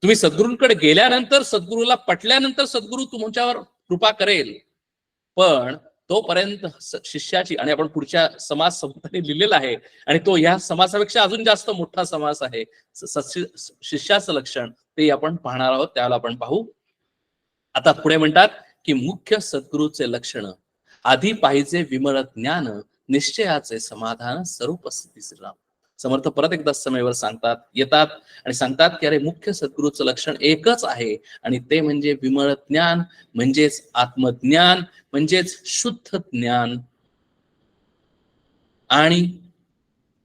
तुम्ही सद्गुरूंकडे गेल्यानंतर, सद्गुरूला पटल्यानंतर सद्गुरू तुमच्यावर कृपा करेल, पण तोपर्यंत शिष्याची, आणि आपण पुढच्या समास संहितेने लिहिलेला आहे आणि तो या समासापेक्षा अजून जास्त मोठा समास आहे, शिष्याचं लक्षण, ते आपण पाहणार आहोत. त्याला आपण पाहू. आता पुढे म्हणतात की मुख्य सद्गुरूचे लक्षण, आधी पाहिजे विमळ ज्ञान, निश्चयाचे समाधान, स्वरूप स्थिती श्रीराम. समर्थ परत एकदा समयवर येतात आणि सांगतात की अरे मुख्य सद्गुरूचं लक्षण एकच आहे, आणि ते म्हणजे विमळ ज्ञान, म्हणजेच आत्मज्ञान, म्हणजेच शुद्ध ज्ञान. आणि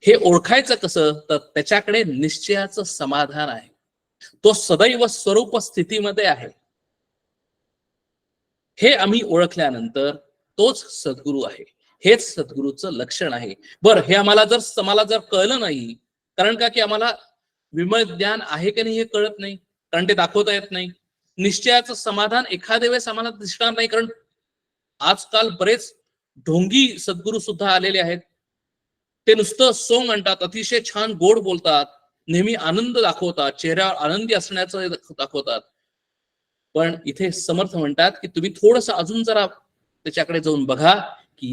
हे ओळखायचं कसं, तर त्याच्याकडे निश्चयाचं समाधान आहे. तो सदैव स्वरूप स्थितीमध्ये आहे. हे आम्ही ओळखल्यानंतर तोच सद्गुरू आहे, हेच सद्गुरूचं लक्षण आहे. बरं, हे आम्हाला जर कळलं नाही, कारण का की आम्हाला विमळ ज्ञान आहे की नाही हे कळत नाही, कारण ते दाखवता येत नाही. निश्चयाचं समाधान एखाद्या वेळेस आम्हाला दिसणार नाही, कारण आजकाल बरेच ढोंगी सद्गुरू सुद्धा आलेले आहेत. ते नुसतं सोंग आणतात, अतिशय छान गोड बोलतात, नेहमी आनंद दाखवतात, चेहऱ्यावर आनंदी असण्याचं दाखवतात. पण इथे समर्थ म्हणतात की तुम्ही थोडस अजून जरा त्याच्याकडे जाऊन बघा की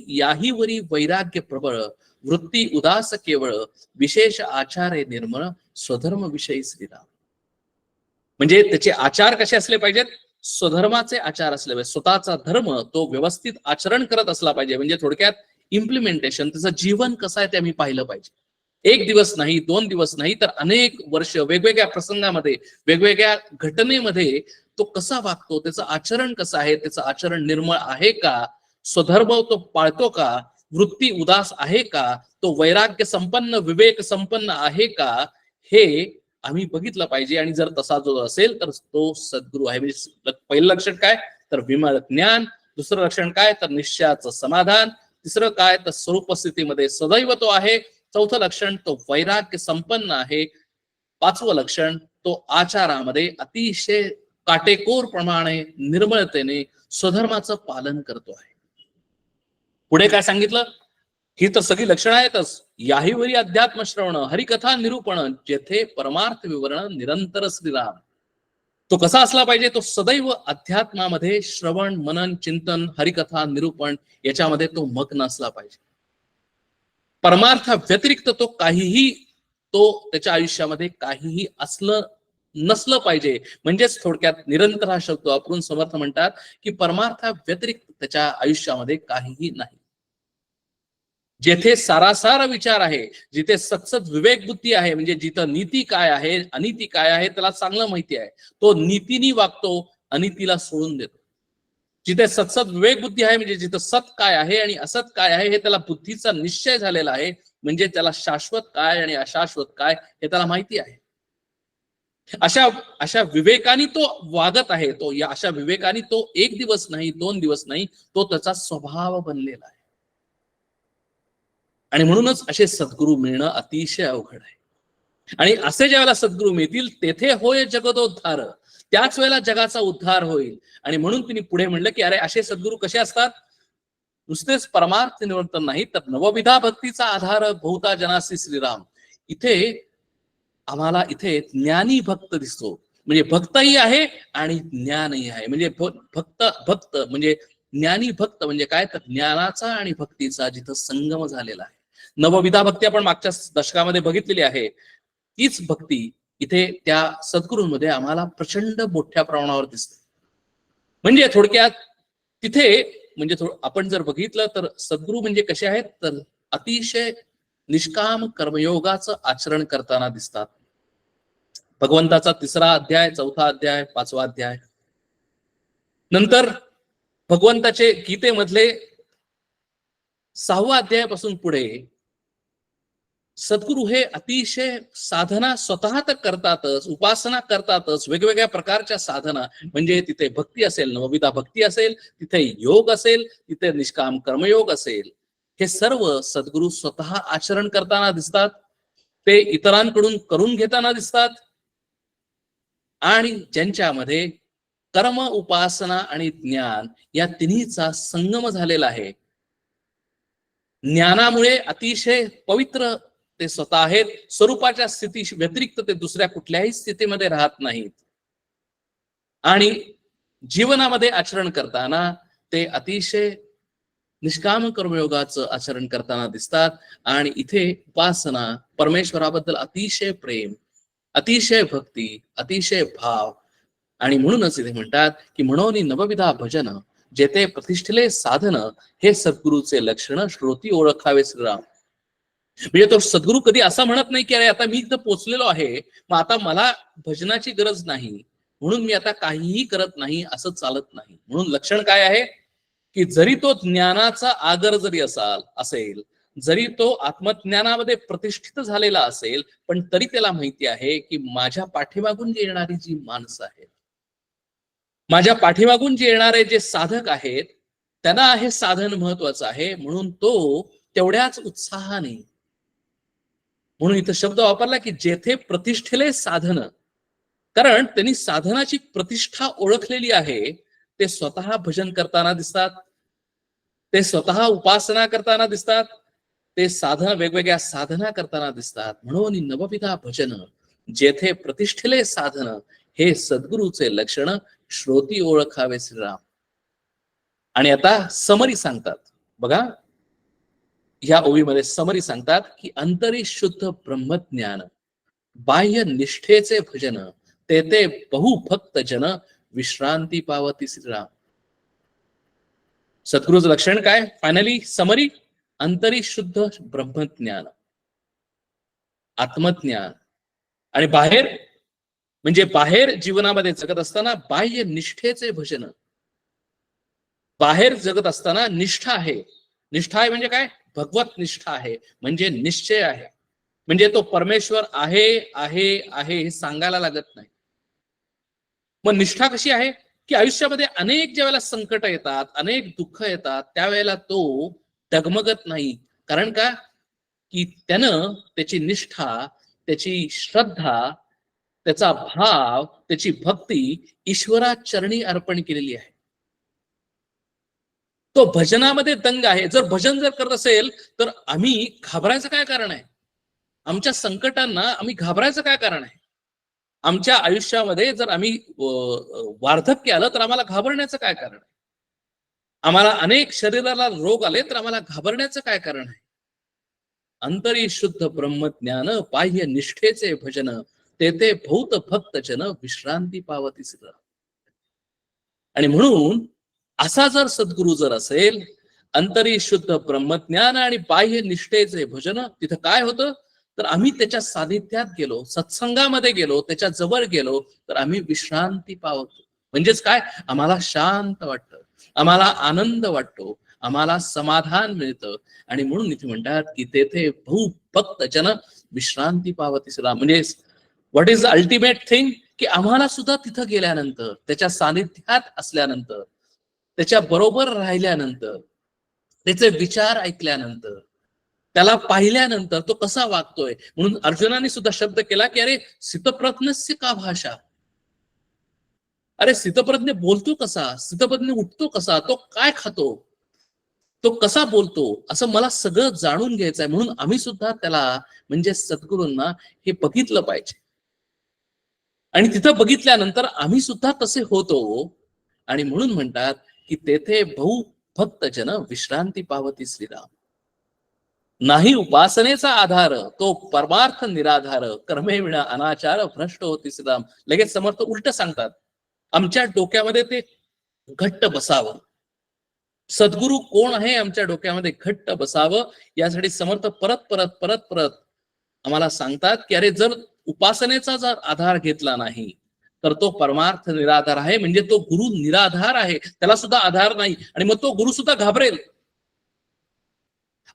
याहीवरी वैराग्य प्रबळ, वृत्ती उदास केवळ, विशेष आचारे निर्मळ, स्वधर्म विषयी श्रीराम. म्हणजे त्याचे आचार कसे असले पाहिजेत, स्वधर्माचे आचार असले पाहिजे. स्वतःचा धर्म तो व्यवस्थित आचरण करत असला पाहिजे. म्हणजे थोडक्यात इम्प्लिमेंटेशन, त्याचं जीवन कसं आहे ते आम्ही पाहिलं पाहिजे. एक दिवस नाही, 2 दिवस नाही, तर अनेक वर्ष वेगवेगळ्या प्रसंगामध्ये, वेगवेगळ्या घटनेमध्ये तो कसा वागतो, त्याचं आचरण कसं आहे, त्याचं आचरण निर्मळ आहे का, स्वधर्म तो पाळतो का, वृत्ती उदास आहे का, तो वैराग्य संपन्न, विवेक संपन्न आहे का, हे आम्ही बघितलं पाहिजे. आणि जर तसा जो असेल तर तो सद्गुरू आहे. म्हणजे पहिलं लक्षण काय, तर विमळ ज्ञान. दुसरं लक्षण काय, तर निश्चयाचं समाधान. तिसरं काय, तर स्वरूप स्थितीमध्ये सदैव तो आहे. चौथं लक्षण, तो वैराग्य संपन्न आहे. पाचवं लक्षण, तो आचारामध्ये अतिशय काटेकोर प्रमाणे, निर्मळतेने स्वधर्माचं पालन करतो आहे. पुढे काय सांगितलं, ही तर सगळी लक्षणं आहेतच. याहीवरी अध्यात्म श्रवण, हरिकथा निरूपण, जेथे परमार्थ विवरण, निरंतर श्रीराम. तो कसा असला पाहिजे, तो सदैव अध्यात्मामध्ये श्रवण, मनन, चिंतन, हरिकथा निरूपण याच्यामध्ये तो मग्न असला पाहिजे. परमार्थ व्यतिरिक्त तो काहीही, तो त्याच्या आयुष्यामध्ये काहीही नसलं पाहिजे. म्हणजेच थोडक्यात निरंतर हा शब्द वापरून समर्थ म्हणतात की परमार्था व्यतिरिक्त त्याच्या आयुष्यामध्ये काहीही नाही. जेथे सारासार विचार आहे, जिथे सत्सद विवेक बुद्धी आहे, म्हणजे जिथं नीती काय आहे, अनिती काय आहे त्याला चांगलं माहिती आहे, तो नीतीने वागतो, अनितीला सोडून देतो. जिथे सत्सद विवेक बुद्धी आहे, म्हणजे जिथं सत काय आहे आणि असत काय आहे हे त्याला बुद्धीचा निश्चय झालेला आहे. म्हणजे त्याला शाश्वत काय आणि अशाश्वत काय हे त्याला माहिती आहे. अशा विवेकाने तो वागत आहे. अशा विवेकाने तो 1 दिवस नाही, 2 दिवस नाही, तो त्याचा स्वभाव बनलेला आहे. आणि म्हणूनच असे सद्गुरू मिळणं अतिशय अवघड आहे. आणि असे ज्यावेळेला सद्गुरू मिळतील तेथे होय जगदोद्धार, त्याच वेळेला जगाचा उद्धार होईल. आणि म्हणून तिने पुढे म्हणलं की अरे असे सद्गुरू कसे असतात, नुसतेच परमार्थ निवर्तन नाही, तर नवविधा भक्तीचा आधार बहुता जनासी श्रीराम. इथे आम्हाला इथे ज्ञानी भक्त दिसतो. म्हणजे भक्तही आहे आणि ज्ञानही आहे. म्हणजे भक्त भक्त म्हणजे ज्ञानी भक्त म्हणजे काय, तर ज्ञानाचा आणि भक्तीचा जिथं संगम झालेला आहे. नवविधा भक्ती आपण मागच्या दशकामध्ये बघितलेली आहे. तीच भक्ती इथे त्या सद्गुरूंमध्ये आम्हाला प्रचंड मोठ्या प्रमाणावर दिसते. म्हणजे थोडक्यात तिथे म्हणजे आपण जर बघितलं तर सद्गुरू म्हणजे कसे आहेत, तर अतिशय निष्काम कर्मयोगाचं आचरण करताना दिसतात. भगवंताचा 3रा अध्याय, 4था अध्याय, 5वा अध्याय, नंतर भगवंताचे गीतेमधले 6वा अध्यायापासून पुढे सद्गुरू हे अतिशय साधना स्वतः तर करतातच, उपासना करतातच, वेगवेगळ्या प्रकारच्या साधना, म्हणजे तिथे भक्ती असेल, नवविधा भक्ती असेल, तिथे योग असेल, तिथे निष्काम कर्मयोग असेल, हे सर्व सद्गुरू स्वतः आचरण करताना दिसतात. ते इतरांकडून करून घेताना दिसतात. आणि ज्यांच्यामध्ये कर्म, उपासना आणि ज्ञान या तिन्हीचा संगम झालेला आहे. ज्ञानामुळे अतिशय पवित्र ते स्वतः आहेत. स्वरूपाच्या स्थिती व्यतिरिक्त ते दुसऱ्या कुठल्याही स्थितीमध्ये राहत नाहीत. आणि जीवनामध्ये आचरण करताना ते अतिशय निष्काम कर्मयोगाचं आचरण करताना दिसतात. आणि इथे उपासना, परमेश्वराबद्दल अतिशय प्रेम, अतिशय भक्ती, अतिशय भाव. आणि म्हणूनच इथे म्हणतात की म्हणून नवविधा भजन जेथे प्रतिष्ठिले साधन, हे सद्गुरूचे लक्षण श्रोती ओळखावे श्रीराम. म्हणजे तो सद्गुरू कधी असं म्हणत नाही की अरे आता मी इथं पोचलेलो आहे, मग आता मला भजनाची गरज नाही म्हणून मी आता काहीही करत नाही, असं चालत नाही. म्हणून लक्षण काय आहे की जरी तो ज्ञानाचा आगर जरी असेल, जरी तो आत्मज्ञानामध्ये प्रतिष्ठित झालेला असेल, पण तरी त्याला माहिती आहे की माझ्या पाठीमागून जी येणारी जी माणसं आहेत, माझ्या पाठीमागून जे येणारे जे साधक आहेत, त्यांना हे साधन महत्वाचं आहे. म्हणून तो तेवढ्याच उत्साहाने, म्हणून इथं शब्द वापरला की जेथे प्रतिष्ठेले साधन, कारण त्यांनी साधनाची प्रतिष्ठा ओळखलेली आहे. ते स्वतः भजन करताना दिसतात, ते स्वतः उपासना करताना दिसतात, ते वेगवेगळ्या साधना करताना दिसतात. म्हणून नवविधा भजन जेथे प्रतिष्ठेले साधन, हे सद्गुरूचे लक्षण श्रोती ओळखावे श्रीराम. आणि आता समरी सांगतात बघा, ह्या ओवीमध्ये समरी सांगतात की अंतरी शुद्ध ब्रह्मज्ञान, बाह्य निष्ठेचे भजन, ते बहुभक्त जन विश्रांती पावती श्रीराम. सद्गुरूचं लक्षण काय? फायनली समरी, अंतरी शुद्ध ब्रह्मज्ञान, आत्मज्ञान. आणि बाहेर म्हणजे बाहेर जीवनामध्ये जगत असताना बाह्य निष्ठेचे भजन. बाहेर जगत असताना निष्ठा आहे. निष्ठा आहे म्हणजे काय? भगवत निष्ठा आहे, म्हणजे निश्चय आहे. म्हणजे तो परमेश्वर आहे आहे आहे हे सांगायला लागत नाही. मग निष्ठा कशी आहे की आयुष्यामध्ये अनेक ज्या वेळेला संकट येतात, अनेक दुःख येतात, त्यावेळेला तो डगमगत नाही. कारण का? की त्यानं त्याची निष्ठा, त्याची श्रद्धा, त्याचा भाव, त्याची भक्ती ईश्वराचरणी अर्पण केलेली आहे. तो भजनामध्ये दंग आहे. जर भजन जर करत असेल तर आम्ही घाबरायचं काय कारण आहे? आमच्या संकटांना आम्ही घाबरायचं काय कारण आहे? आमच्या आयुष्यामध्ये जर आम्ही वार्धक्य आलं तर आम्हाला घाबरण्याचं काय कारण आहे? आम्हाला अनेक शरीराला रोग आले तर आम्हाला घाबरण्याचं काय कारण आहे? अंतरी शुद्ध ब्रह्मज्ञान, बाह्य निष्ठेचे भजन, ते भूत भक्त जन विश्रांती पावती श्रीराम. आणि म्हणून असा जर सद्गुरू जर असेल, अंतरी शुद्ध ब्रह्मज्ञान आणि बाह्य निष्ठेचे भजन, तिथं काय होतं तर आम्ही त्याच्या सानिध्यात गेलो, सत्संगामध्ये गेलो, त्याच्या जवळ गेलो तर आम्ही विश्रांती पावतो. म्हणजेच काय? आम्हाला शांत वाटतं, आम्हाला आनंद वाटतो, आम्हाला समाधान मिळतं. आणि म्हणून इथे म्हणतात की तेथे भक्त जन विश्रांती पावती श्रीराम. म्हणजे what is the ultimate thing की आम्हाला सुद्धा तिथं गेल्यानंतर, त्याच्या सानिध्यात असल्यानंतर, त्याच्या बरोबर राहिल्यानंतर, त्याचे विचार ऐकल्यानंतर, त्याला पाहिल्यानंतर तो कसा वागतोय. म्हणून अर्जुनाने सुद्धा शब्द केला की अरे स्थितप्रज्ञस्य का भाषा. अरे स्थितप्रज्ञ बोलतो कसा, स्थितप्रज्ञ उठतो कसा, तो काय खातो, तो कसा बोलतो असं मला सगळं जाणून घ्यायचं आहे, म्हणून आम्ही सुद्धा त्याला म्हणजे सद्गुरूंना हे बघितलं पाहिजे. आणि तिथं बघितल्यानंतर आम्ही सुद्धा तसे होतो. आणि म्हणून म्हणतात की तेथे बहु भक्त जन विश्रांती पावती श्रीराम. नाही उपासनेचा आधार तो परमार्थ निराधार, कर्मे विना अनाचार भ्रष्ट होती श्रीराम. लगेच समर्थ उलट सांगतात, आमच्या डोक्यामध्ये ते घट्ट बसावं. सद्गुरू कोण आहे आमच्या डोक्यामध्ये घट्ट बसावं, यासाठी समर्थ परत परत परत परत आम्हाला सांगतात की अरे जर उपासनेचा जर आधार घेतला नाही तर तो परमार्थ निराधार आहे. म्हणजे तो गुरु निराधार आहे, त्याला सुद्धा आधार नाही. आणि मग तो गुरु सुद्धा घाबरेल.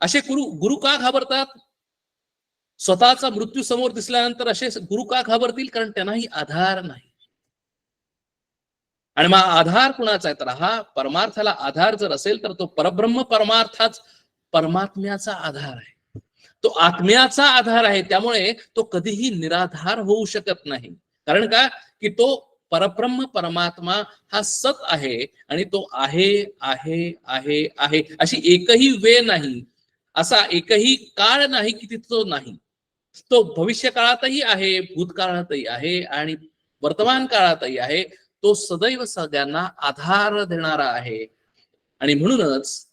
असे गुरु गुरु का घाबरतात? स्वतःचा मृत्यू समोर दिसल्यानंतर असे गुरु का घाबरतील? कारण त्यांनाही आधार नाही. आणि मग आधार कुणाचा आहे? तर हा परमार्थाला आधार जर असेल तर तो परब्रह्म परमार्थाच परमात्म्याचा आधार आहे, तो आत्म्याचा आधार आहे. त्यामुळे तो कधीही निराधार होऊ शकत नाही. कारण का? की तो परब्रह्म परमात्मा हा सत आहे आणि तो आहे आहे आहे आहे. अशी एकही वेळ नाही, असा एकही काळ नाही की तिथं तो नाही. तो भविष्य काळातही आहे, भूतकाळातही आहे आणि वर्तमान काळातही आहे. तो सदैव सगळ्यांना आधार देणारा आहे. आणि म्हणूनच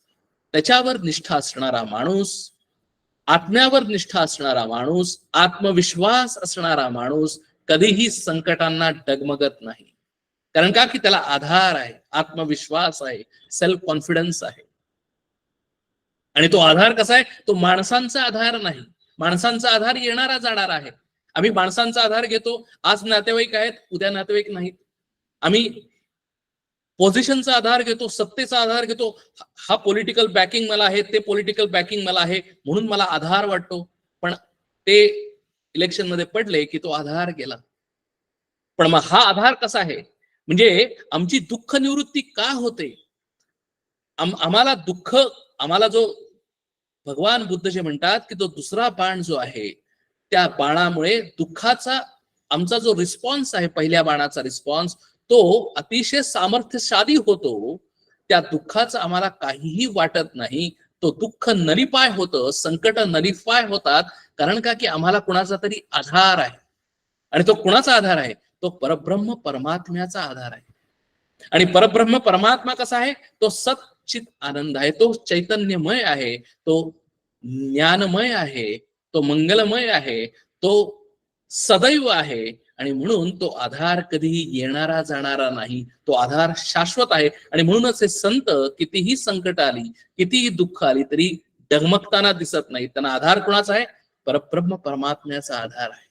त्याच्यावर निष्ठा असणारा माणूस, आत्म्यावर निष्ठा असणारा माणूस, आत्मविश्वास असणारा माणूस कधीही संकटांना डगमगत नाही. कारण का? की त्याला आधार आहे, आत्मविश्वास आहे, सेल्फ कॉन्फिडन्स आहे. आणि तो आधार कसा आहे? तो माणसांचा आधार नाही. माणसांचा आधार येणारा जाणारा आहे. आम्ही माणसांचा आधार घेतो. आज नातेवाईक आहेत, उद्या नातेवाईक नाहीत. आम्ही पोझिशनचा आधार घेतो, सत्तेचा आधार घेतो. हा पॉलिटिकल बॅकिंग मला आहे, ते पॉलिटिकल बॅकिंग मला आहे, म्हणून मला आधार वाटतो. पण ते इलेक्शन मध्ये पडले की तो आधार गेला. पण मग हा आधार कसा आहे? म्हणजे आमची दुःख निवृत्ती का होते? आम्हाला दुःख, आम्हाला जो भगवान बुद्ध जे म्हणतात की तो दुसरा बाण जो आहे, त्या बाणामुळे दुःखाचा आमचा जो रिस्पॉन्स आहे, पहिल्या बाणाचा रिस्पॉन्स, तो अतिशय सामर्थ्यशाली होतो. त्या दुःखाचं आम्हाला काहीही वाटत नाही. तो दुःख नलिफाय होतं, संकट नलिफाय होतात. कारण का? की आम्हाला कुणाचा तरी आधार आहे. आणि तो कुणाचा आधार आहे? तो परब्रह्म परमात्म्याचा आधार आहे. आणि परब्रह्म परमात्मा कसा आहे? तो सच्चित आनंद आहे, तो चैतन्यमय आहे, तो ज्ञानमय आहे, तो मंगलमय आहे, तो सदैव आहे. आणि म्हणून तो आधार कधीही येणारा जाणारा नाही, तो आधार शाश्वत आहे. आणि म्हणूनच हे संत कितीही संकट आली, कितीही दुःख आली तरी डगमगताना दिसत नाही. त्यांना आधार कोणाचा आहे? परब्रह्म परमात्म्याचा आधार आहे.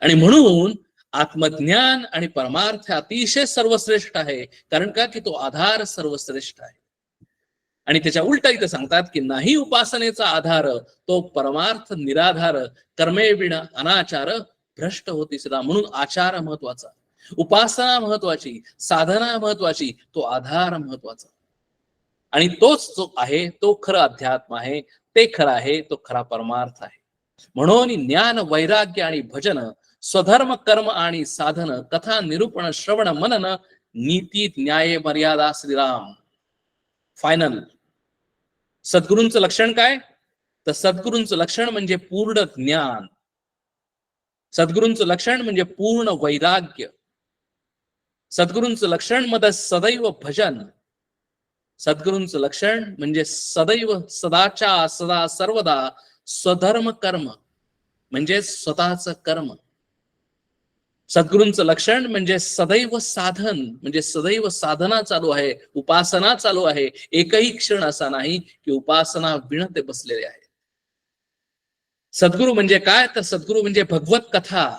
आणि म्हणून आत्मज्ञान आणि परमार्थ अतिशय सर्वश्रेष्ठ आहे. कारण का? की तो आधार सर्वश्रेष्ठ आहे. आणि त्याच्या उलट इथं सांगतात की नाही उपासनेचा आधार तो परमार्थ निराधार, कर्मे विना अनाचार भ्रष्ट होती सदा. म्हणून आचार महत्वाचा, उपासना महत्वाची, साधना महत्वाची, तो आधार महत्वाचा. आणि तोच जो आहे तो खरं अध्यात्म आहे, ते खरं आहे, तो खरा परमार्थ आहे. म्हणून ज्ञान वैराग्य आणि भजन, स्वधर्म कर्म आणि साधन, कथा निरूपण श्रवण मनन, नीती न्याय मर्यादा श्रीराम. फायनल सद्गुरूंचं लक्षण काय? तर सद्गुरूंचं लक्षण म्हणजे पूर्ण ज्ञान, सद्गुरूंचं लक्षण म्हणजे पूर्ण वैराग्य, सद्गुरूंचं लक्षण मध्ये सदैव भजन, सद्गुरूंचं लक्षण म्हणजे सदैव सदाच्या सदा सर्वदा स्वधर्म कर्म म्हणजे स्वतःचं कर्म. सद्गुरूंचं लक्षण म्हणजे सदैव साधन म्हणजे सदैव साधना चालू आहे, उपासना चालू आहे. एकही क्षण असा नाही की उपासना विण ते बसलेले आहे. सद्गुरू म्हणजे काय? तर सद्गुरू म्हणजे भगवत कथा,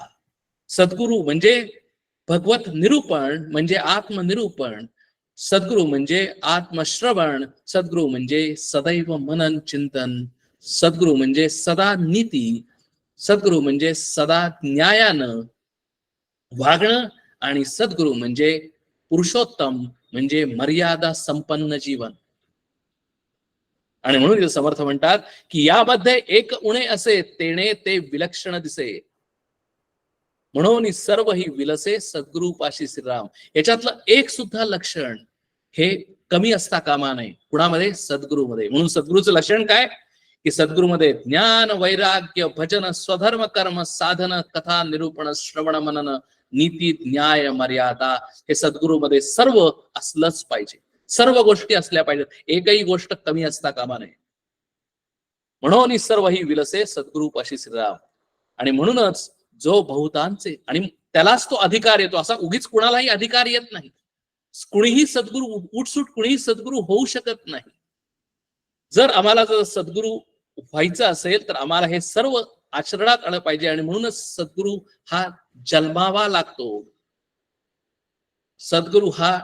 सद्गुरू म्हणजे भगवत निरूपण म्हणजे आत्मनिरूपण, सद्गुरू म्हणजे आत्मश्रवण, सद्गुरू म्हणजे सदैव मनन चिंतन, सद्गुरू म्हणजे सदा नीती, सद्गुरू म्हणजे सदा न्यायानं वागणं, आणि सद्गुरू म्हणजे पुरुषोत्तम म्हणजे मर्यादा संपन्न जीवन. आणि म्हणून समर्थ म्हणतात की यामध्ये एक उणे असे तेणे ते विलक्षण दिसे, म्हणून सर्व ही विलसे सद्गुरूपाशी श्रीराम. याच्यातलं एक सुद्धा लक्षण हे कमी असता कामा नये. कुणामध्ये? सद्गुरूमध्ये. म्हणून सद्गुरूचं लक्षण काय? की सद्गुरूमध्ये ज्ञान, वैराग्य, भजन, स्वधर्म, कर्म, साधन, कथा, निरूपण, श्रवण, मनन, नीती, न्याय, मर्यादा, हे सद्गुरूमध्ये सर्व असलंच पाहिजे. सर्व गोष्टी असल्या पाहिजेत. एकही गोष्ट कमी असता कामा नये. म्हणून सर्व ही विलसे सद्गुरूपाशी श्रीराम. आणि म्हणूनच जो बहुतांचे, आणि त्यालाच तो अधिकार येतो. असा उगीच कुणालाही अधिकार येत नाही. कुणीही सद्गुरू उठसूट कुणीही सद्गुरू होऊ शकत नाही. जर सद्गुरू व्हायचं असेल तर आम्हाला हे सर्व आचरणात आलं पाहिजे. आणि म्हणूनच सद्गुरू हा जन्मावा लागतो. सद्गुरू हा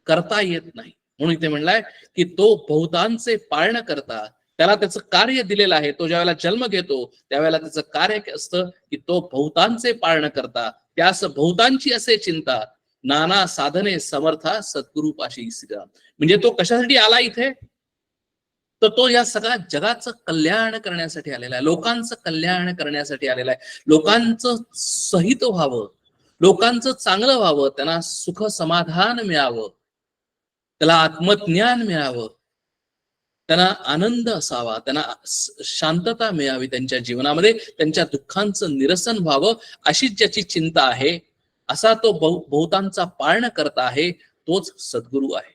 करता येत नाही. म्हणून इथे म्हणलाय की तो बहुतांचे पाळणं करता, त्याला त्याचं कार्य दिलेलं आहे. तो ज्यावेळेला जन्म घेतो त्यावेळेला त्याचं कार्य असतं की तो बहुतांचे पाळणं करता, त्यास बहुतांची असे चिंता, नाना साधने समर्था सद्गुरूपाशी श्रीराम. म्हणजे तो कशासाठी आला इथे? तर तो या सगळ्या जगाचं कल्याण करण्यासाठी आलेला आहे. लोकांचं कल्याण करण्यासाठी आलेला आहे. लोकांचं सहित व्हावं, लोकांचं चांगलं व्हावं, त्यांना सुख समाधान मिळावं, त्याला आत्मज्ञान मिळावं, त्यांना आनंद असावा, त्यांना शांतता मिळावी त्यांच्या जीवनामध्ये, त्यांच्या दुःखांचं निरसन व्हावं, अशी ज्याची चिंता आहे, असा तो बहुतांचा पाळण करता आहे, तोच सद्गुरू आहे.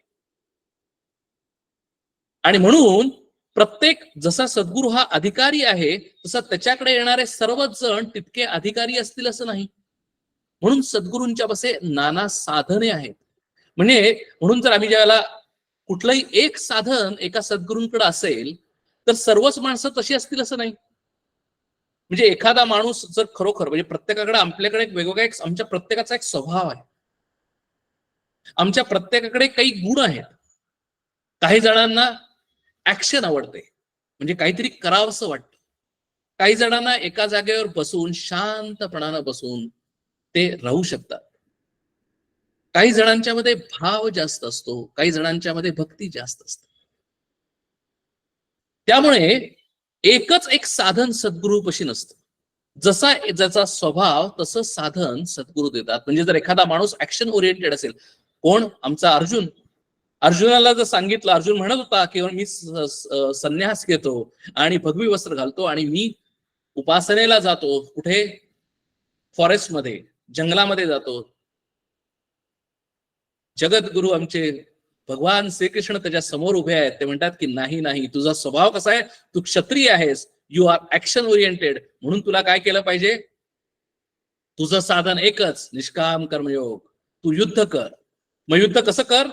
आणि म्हणून प्रत्येक, जसा सद्गुरू हा अधिकारी आहे तसा त्याच्याकडे येणारे सर्वच जण तितके अधिकारी असतील असं नाही. म्हणून सद्गुरूंच्या बसे नाना साधने आहेत. म्हणून जर आम्ही ज्यावेळेला कुठलंही एक साधन एका सद्गुरूंकडे असेल तर सर्वच माणसं तशी असतील असं नाही. म्हणजे एखादा माणूस जर खरोखर, म्हणजे प्रत्येकाकडे, आपल्याकडे एक वेगवेगळा, आमच्या प्रत्येकाचा एक स्वभाव आहे, आमच्या प्रत्येकाकडे काही गुण आहेत. काही जणांना ऍक्शन आवडते, म्हणजे काहीतरी करावंसं वाटतं. काही जणांना एका जागेवर बसून शांतपणानं बसून ते राहू शकतात. काही जणांच्या मध्ये भाव जास्त असतो, काही जणांच्या मध्ये भक्ती जास्त असते. त्यामुळे एकच एक साधन सद्गुरूपाशी नसतं. जसा ज्याचा स्वभाव तसं साधन सद्गुरू देतात. म्हणजे जर एखादा माणूस ऍक्शन ओरिएंटेड असेल, कोण? आमचा अर्जुन. अर्जुनाला जर सांगितलं, अर्जुन म्हणत होता की मी संन्यास घेतो आणि भगवी वस्त्र घालतो आणि मी उपासनेला जातो, कुठे? फॉरेस्टमध्ये, जंगलामध्ये जातो. जगद्गुरु आमचे भगवान श्रीकृष्ण त्याच्या समोर उभे आहेत. ते म्हणतात की नाही नाही, तुझा स्वभाव कसा आहे? तू क्षत्रिय आहेस, यू आर ऍक्शन ओरिएंटेड. म्हणून तुला काय केलं पाहिजे? तुझं साधन एकच, निष्काम कर्मयोग. तू युद्ध कर. मग युद्ध कसं कर?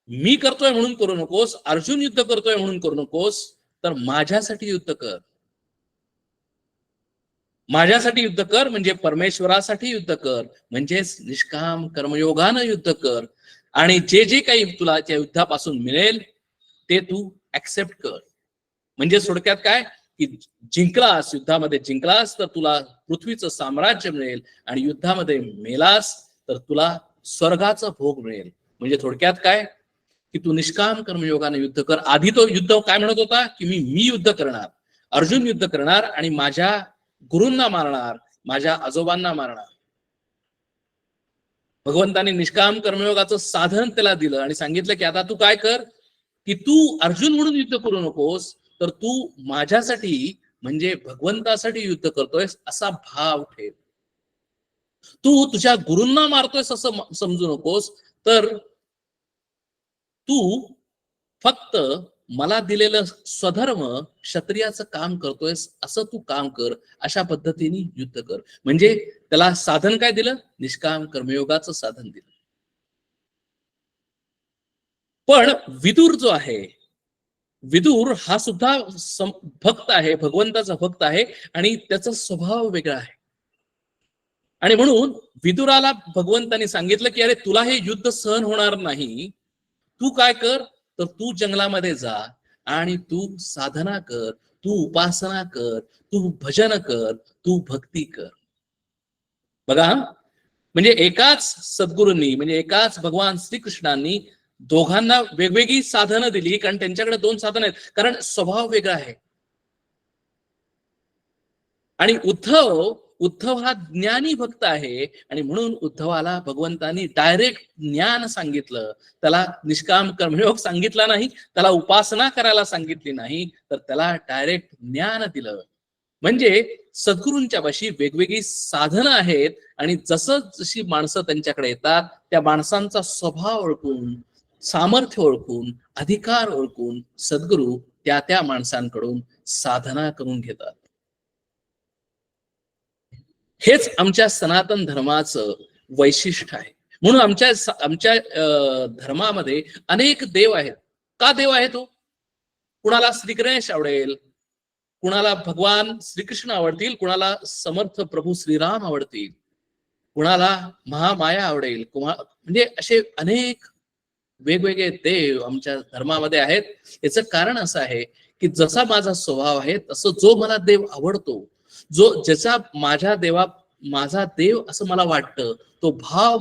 मी करतोय म्हणून करू नकोस, अर्जुन युद्ध करतोय म्हणून करू नकोस, तर माझ्यासाठी युद्ध कर. माझ्यासाठी युद्ध कर म्हणजे परमेश्वरासाठी युद्ध कर, म्हणजेच निष्काम कर्मयोगानं युद्ध कर. आणि जे जे काही तुला त्या युद्धापासून मिळेल ते तू ऍक्सेप्ट कर. म्हणजे थोडक्यात काय की जिंकलास, युद्धामध्ये जिंकलास तर तुला पृथ्वीचं साम्राज्य मिळेल, आणि युद्धामध्ये मेलास तर तुला स्वर्गाचा भोग मिळेल. म्हणजे थोडक्यात काय की तू निष्काम कर्मयोगाने युद्ध कर. आधी तो युद्ध काय म्हणत होता की मी युद्ध करणार, अर्जुन युद्ध करणार आणि माझ्या गुरूंना मारणार, माझ्या आजोबांना मारणार. भगवंतांनी निष्काम कर्मयोगाचं साधन त्याला दिलं आणि सांगितलं की आता तू काय कर की तू अर्जुन म्हणून युद्ध करू नकोस, तर तू माझ्यासाठी म्हणजे भगवंतासाठी युद्ध करतोयस असा भाव ठेव. तू तुझ्या गुरूंना मारतोयस असं समजू नकोस, तर तू फक्त मला दिलेलं स्वधर्म क्षत्रियाचं काम करतोयस असं तू काम कर, अशा पद्धतीने युद्ध कर. म्हणजे त्याला साधन काय दिलं? निष्काम कर्मयोगाचं साधन दिलं. पण विदुर जो आहे, विदुर हा सुद्धा भक्त आहे, भगवंताचा भक्त आहे, आणि त्याचा स्वभाव वेगळा आहे. आणि म्हणून विदुराला भगवंतानी सांगितलं की अरे तुला हे युद्ध सहन होणार नाही, तू काय कर, तर तू जंगलामध्ये जा आणि तू साधना कर, तू उपासना कर, तू भजन कर, तू भक्ती कर. बघा, म्हणजे एकाच सद्गुरूंनी, म्हणजे एकाच भगवान श्रीकृष्णांनी दोघांना वेगवेगळी साधनं दिली, कारण त्यांच्याकडे दोन साधनं आहेत, कारण स्वभाव वेगळा आहे. आणि उद्धव हा ज्ञानी भक्त आहे आणि म्हणून उद्धवाला भगवंतांनी डायरेक्ट ज्ञान सांगितलं. त्याला निष्काम कर्मयोग सांगितला नाही, त्याला उपासना करायला सांगितली नाही, तर त्याला डायरेक्ट ज्ञान दिलं. म्हणजे सद्गुरूंच्या पाशी वेगवेगळी साधनं आहेत आणि जशी माणसं त्यांच्याकडे येतात त्या माणसांचा स्वभाव ओळखून, सामर्थ्य ओळखून, अधिकार ओळखून सद्गुरू त्या त्या माणसांकडून साधना करून घेतात. हेच आमच्या सनातन धर्माचं वैशिष्ट्य आहे. म्हणून आमच्या धर्मामध्ये अनेक देव आहेत. का देव आहे तो? कुणाला श्रीगणेश आवडेल, कुणाला भगवान श्रीकृष्ण आवडतील, कुणाला समर्थ प्रभू श्रीराम आवडतील, कुणाला महामाया आवडेल, म्हणजे असे अनेक वेगवेगळे देव आमच्या धर्मामध्ये आहेत. याचं कारण असं आहे की जसा माझा स्वभाव आहे तसं जो मला देव आवडतो, ज्याचा माझा देव असं मला वाटतं, तो भाव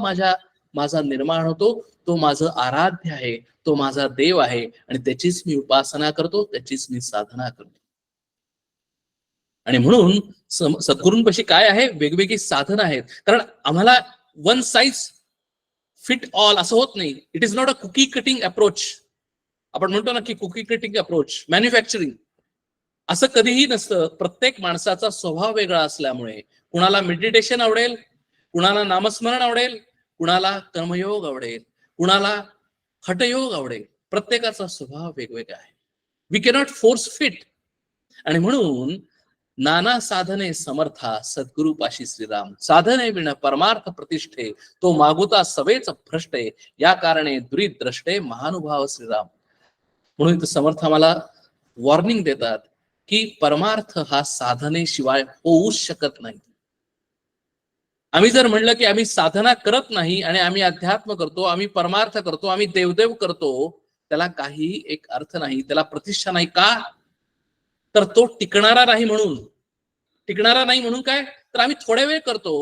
माझा निर्माण होतो, तो माझं आराध्य आहे, तो माझा देव आहे आणि त्याचीच मी उपासना करतो, त्याचीच मी साधना करतो. आणि म्हणून सद्गुरूंपाशी काय आहे? वेगवेगळी साधनं आहेत. कारण आम्हाला वन साइज फिट ऑल असं होत नाही. It is not a cookie cutting approach. आपण म्हणतो ना की कुकी कटिंग अप्रोच, मॅन्युफॅक्चरिंग, असं कधीही नसतं. प्रत्येक माणसाचा स्वभाव वेगळा असल्यामुळे कुणाला मेडिटेशन आवडेल, कुणाला नामस्मरण आवडेल, कुणाला कर्मयोग आवडेल, कुणाला हठयोग आवडेल. प्रत्येकाचा स्वभाव वेगवेगळा आहे. We cannot force fit. आणि म्हणून नाना साधने समर्था सद्गुरु पाशी श्रीराम, साधने विण परमार्थ प्रतिष्ठे, तो मागुता सवेच भ्रष्टे, या कारणे दुरीद्रष्टे महानुभाव श्रीराम. म्हणून इथं समर्थ आम्हाला वॉर्निंग देतात की परमार्थ हा साधनेशिवाय होऊच शकत नाही. आम्ही जर म्हणलं की आम्ही साधना करत नाही आणि आम्ही अध्यात्म करतो, आम्ही परमार्थ करतो, आम्ही देवदेव करतो, त्याला काही एक अर्थ नाही, त्याला प्रतिष्ठा नाही. का? तर तो टिकणारा नाही म्हणून. टिकणारा नाही म्हणून काय? तर आम्ही थोड्या वेळ करतो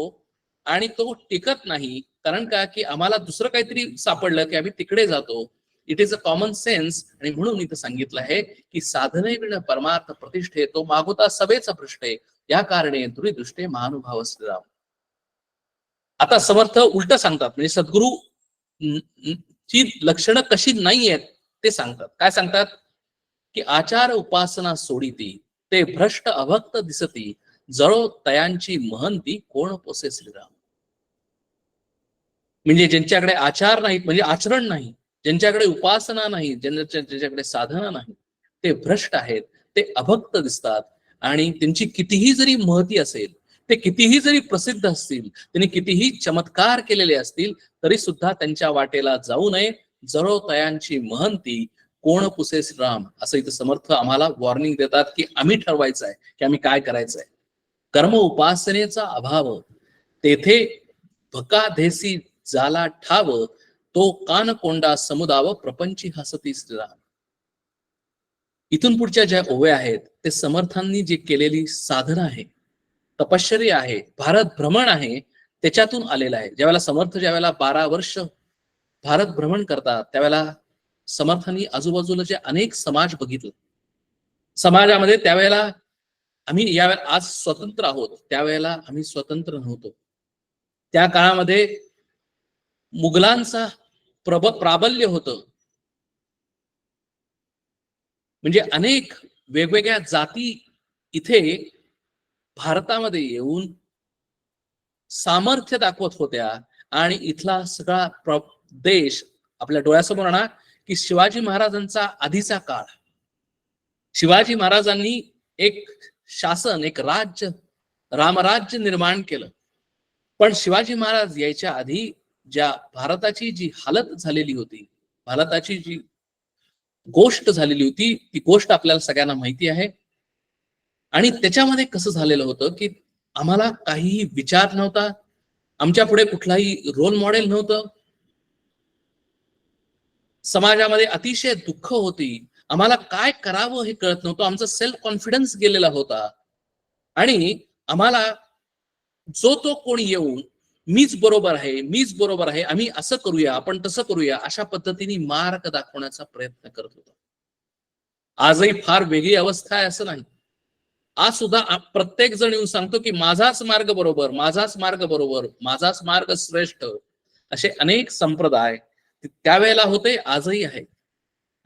आणि तो टिकत नाही. कारण का? की आम्हाला दुसरं काहीतरी सापडलं की आम्ही तिकडे जातो. It is a common sense. आणि म्हणून इथं सांगितलं आहे की साधने विण परमार्थ प्रतिष्ठे, तो मागुता सवेच भ्रष्टे, या कारणे दुरीदृष्टे महानुभाव श्रीराम. आता समर्थ उलट सांगतात, म्हणजे सद्गुरू ची लक्षणं कशी नाही आहेत ते सांगतात. काय सांगतात? की आचार उपासना सोडिती, ते भ्रष्ट अभक्त दिसती, जळो तयांची महंती, कोण पोसे श्रीराम. म्हणजे ज्यांच्याकडे आचार नाहीत, म्हणजे आचरण नाही, ज्यांच्याकडे उपासना नाही, ज्यांच्याकडे साधना नाही, ते भ्रष्ट आहेत, ते अभक्त दिसतात. आणि त्यांची कितीही जरी महती असेल, ते कितीही जरी प्रसिद्ध असतील, त्यांनी कितीही चमत्कार केलेले असतील, तरी सुद्धा त्यांच्या वाटेला जाऊ नये. जळो तयांची महंती, कोण पुसे श्रीराम. असं इथं समर्थ आम्हाला वॉर्निंग देतात की आम्ही ठरवायचं आहे की आम्ही काय करायचंय. कर्म उपासनेचा अभाव, तेथे भकाधेसी जाला ठाव, तो कान कोंडा समुदाव, प्रपंची हसती श्रीराम. इथून पुढच्या ज्या ओव्या आहेत ते समर्थांनी जी केलेली साधना आहे, तपश्चर्या आहे, भारत भ्रमण आहे, त्याच्यातून आलेलं आहे. ज्यावेळेला समर्थ 12 वर्ष भारत भ्रमण करतात, त्यावेळेला समर्थांनी आजूबाजूला जे अनेक समाज बघितले. समाजामध्ये त्यावेळेला आम्ही यावेळेला आज स्वतंत्र आहोत, त्यावेळेला आम्ही स्वतंत्र नव्हतो. त्या काळामध्ये मुघलांचा प्राबल्य होतं. म्हणजे अनेक वेगवेगळ्या जाती इथे भारतामध्ये येऊन सामर्थ्य दाखवत होत्या. आणि इथला सगळा देश आपल्या डोळ्यासमोर आणा की शिवाजी महाराजांचा आधीचा काळ, शिवाजी महाराजांनी एक शासन, एक राज्य, रामराज्य निर्माण केलं. पण शिवाजी महाराज यायच्या आधी ज्या भारताची जी हालत झालेली होती, भारताची जी गोष्ट झालेली होती, ती गोष्ट आपल्याला सगळ्यांना माहिती आहे. आणि त्याच्यामध्ये कसं झालेलं होतं की आम्हाला काहीही विचार नव्हता, आमच्या पुढे कुठलाही रोल मॉडेल नव्हतं, समाजामध्ये अतिशय दुःख होती, आम्हाला काय करावं हे कळत नव्हतं, आमचा सेल्फ कॉन्फिडन्स गेलेला होता. आणि आम्हाला जो तो कोणी येऊन मीच बरोबर आहे, मीच बरोबर आहे, आम्ही असं करूया, आपण तसं करूया, अशा पद्धतीने मार्ग दाखवण्याचा प्रयत्न करत होता. आजही फार वेगळी अवस्था आहे असं नाही. आज सुद्धा प्रत्येक जण येऊन सांगतो की माझाच मार्ग बरोबर, माझाच मार्ग बरोबर, माझाच मार्ग श्रेष्ठ, असे अनेक संप्रदाय त्यावेळेला होते, आजही आहे.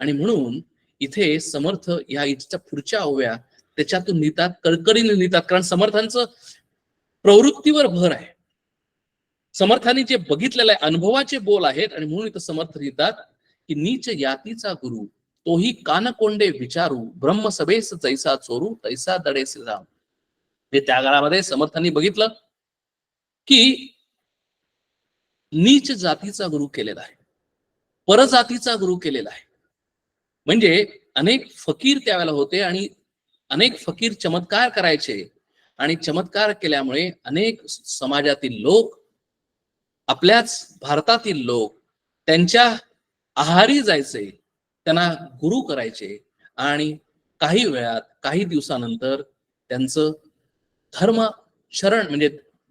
आणि म्हणून इथे समर्थ या इथच्या पुढच्या ओव्या त्याच्यातून लिहितात, कळकळीने लिहितात, कारण समर्थांचं प्रवृत्तीवर भर आहे. समर्थांनी जे बघितलेलं आहे, अनुभवाचे बोल आहेत, आणि म्हणून इथं समर्थ लिहितात की नीच यातीचा गुरु तोही कानकोंडे विचारू, ब्रह्मसभेस जैसा चोरू तैसा दडे श्रीराम. त्या काळामध्ये समर्थांनी बघितलं की नीच जातीचा गुरु केलेला आहे, परजातीचा गुरु केलेला आहे. म्हणजे अनेक फकीर त्यावेळेला होते आणि अनेक फकीर चमत्कार करायचे, आणि चमत्कार केल्यामुळे अनेक समाजातील लोक, आपल्याच भारतातील लोक त्यांच्या आहारी जायचे, त्यांना गुरु करायचे, आणि काही वेळात, काही दिवसानंतर त्यांचं धर्म शरण म्हणजे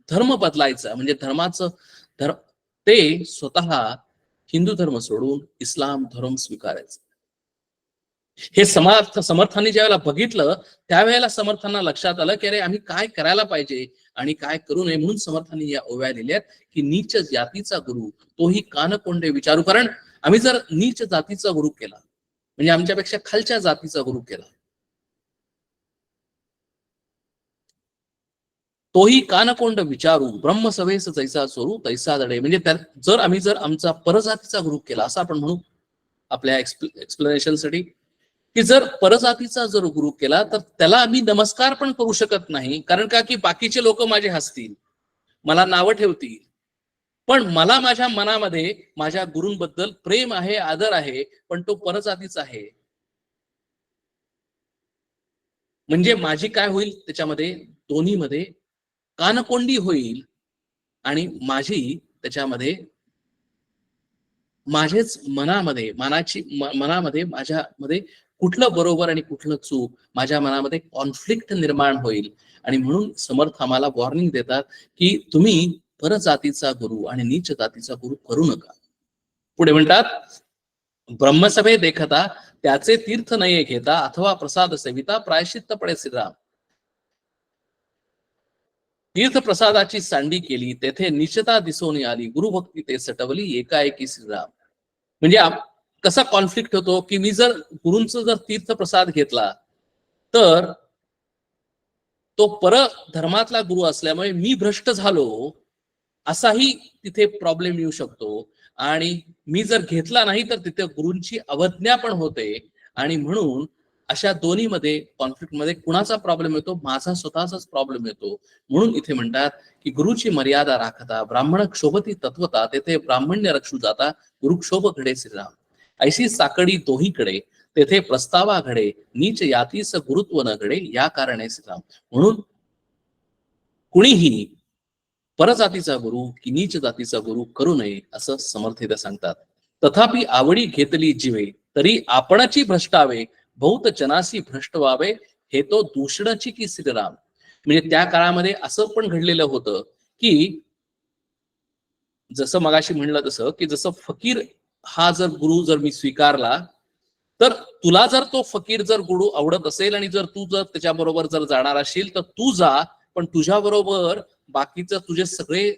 धर्म बदलायचा, म्हणजे धर्माचं ते स्वतः हिंदू धर्म सोडून इस्लाम धर्म स्वीकारायचं. हे समर्थांनी ज्यावेळेला बघितलं त्यावेळेला समर्थांना लक्षात आलं की अरे आम्ही काय करायला पाहिजे आणि काय करू नये. म्हणून समर्थांनी या ओव्या लिहिल्यात की नीच जातीचा गुरु तोही कानकोंडे विचारू. कारण आम्ही जर नीच जातीचा गुरु केला म्हणजे आमच्यापेक्षा खालच्या जातीचा गुरु केला, तोही कानकोंड विचारू, ब्रह्मसभेस जैसा चोरू तैसा दडे. म्हणजे जर आम्ही आमचा परजातीचा गुरु केला, असं आपण म्हणू आपल्या एक्सप्लेनेशनसाठी, की जर परजातीचा जर गुरु केला तर त्याला आम्ही नमस्कार पण करू शकत नाही. कारण का की बाकीचे लोक माझे हसतील, मला नावं ठेवतील, पण मला माझ्या मनामध्ये माझ्या गुरूंबद्दल प्रेम आहे, आदर आहे, पण तो परजातीचा आहे. म्हणजे माझी काय होईल त्याच्यामध्ये, दोन्हीमध्ये कानकोंडी होईल, आणि माझी त्याच्यामध्ये माझेच मनामध्ये माझ्यामध्ये कुठलं बरोबर आणि कुठलं चूक, माझ्या मनामध्ये कॉन्फ्लिक्ट निर्माण होईल. आणि म्हणून समर्थ आम्हाला वॉर्निंग देतात की तुम्ही परजातीचा गुरु आणि नीच जातीचा गुरु करू नका. पुढे म्हणतात, ब्रह्मसभे देखता त्याचे तीर्थ नये घेता, अथवा प्रसाद सेविता प्रायश्चित्त पडे श्रीराम. तीर्थ प्रसादाची सांडी केली, तेथे निश्चता दिसून आली, गुरुभक्ती ते सटवली, एकाएकी श्रीराम. म्हणजे कसा कॉन्फ्लिक्ट होतो की मी जर गुरूंचा जर तीर्थ प्रसाद घेतला तर तो परधर्मातला गुरु असल्यामुळे मी भ्रष्ट झालो, असाही तिथे प्रॉब्लेम येऊ शकतो. आणि मी जर घेतला नाही तर तिथे गुरूंची अवज्ञा पण होते. आणि म्हणून अशा दोन्हीमध्ये कॉन्फ्लिक्टमध्ये कुणाचा प्रॉब्लेम येतो, माझा स्वतःचाच प्रॉब्लेम येतो. म्हणून इथे म्हणतात की गुरुची मर्यादा राखता, ब्राह्मण क्षोभती तत्वता, तेथे ब्राह्मण्य रक्षू जाता, गुरुक्षोभ घडे श्रीराम. ऐशी साकडी दोहीकडे, तेथे प्रस्तावा घडे, नीच यातीस गुरुत्व न घडे, या कारणे श्रीराम. म्हणून कुणीही परजातीचा गुरु की नीच जातीचा गुरु करू नये, असं समर्थ सांगतात. तथापि आवडी घेतली जीवे, तरी आपणची भ्रष्टावे, बहुत जनासी भ्रष्ट व्हावे, हे तो दूषणाची की श्रीराम. म्हणजे त्या काळामध्ये असं पण घडलेलं होतं की जसं मगाशी म्हणलं तसं की जसं फकीर हा जर गुरु जर मी स्वीकारला तर तुला जर तो फकीर जर गुरु आवडत असेल आणि जर तू जर त्याच्याबरोबर जर जाणार असेल तर तू जा, पण तुझ्या बरोबर बाकीचं तुझे सगळे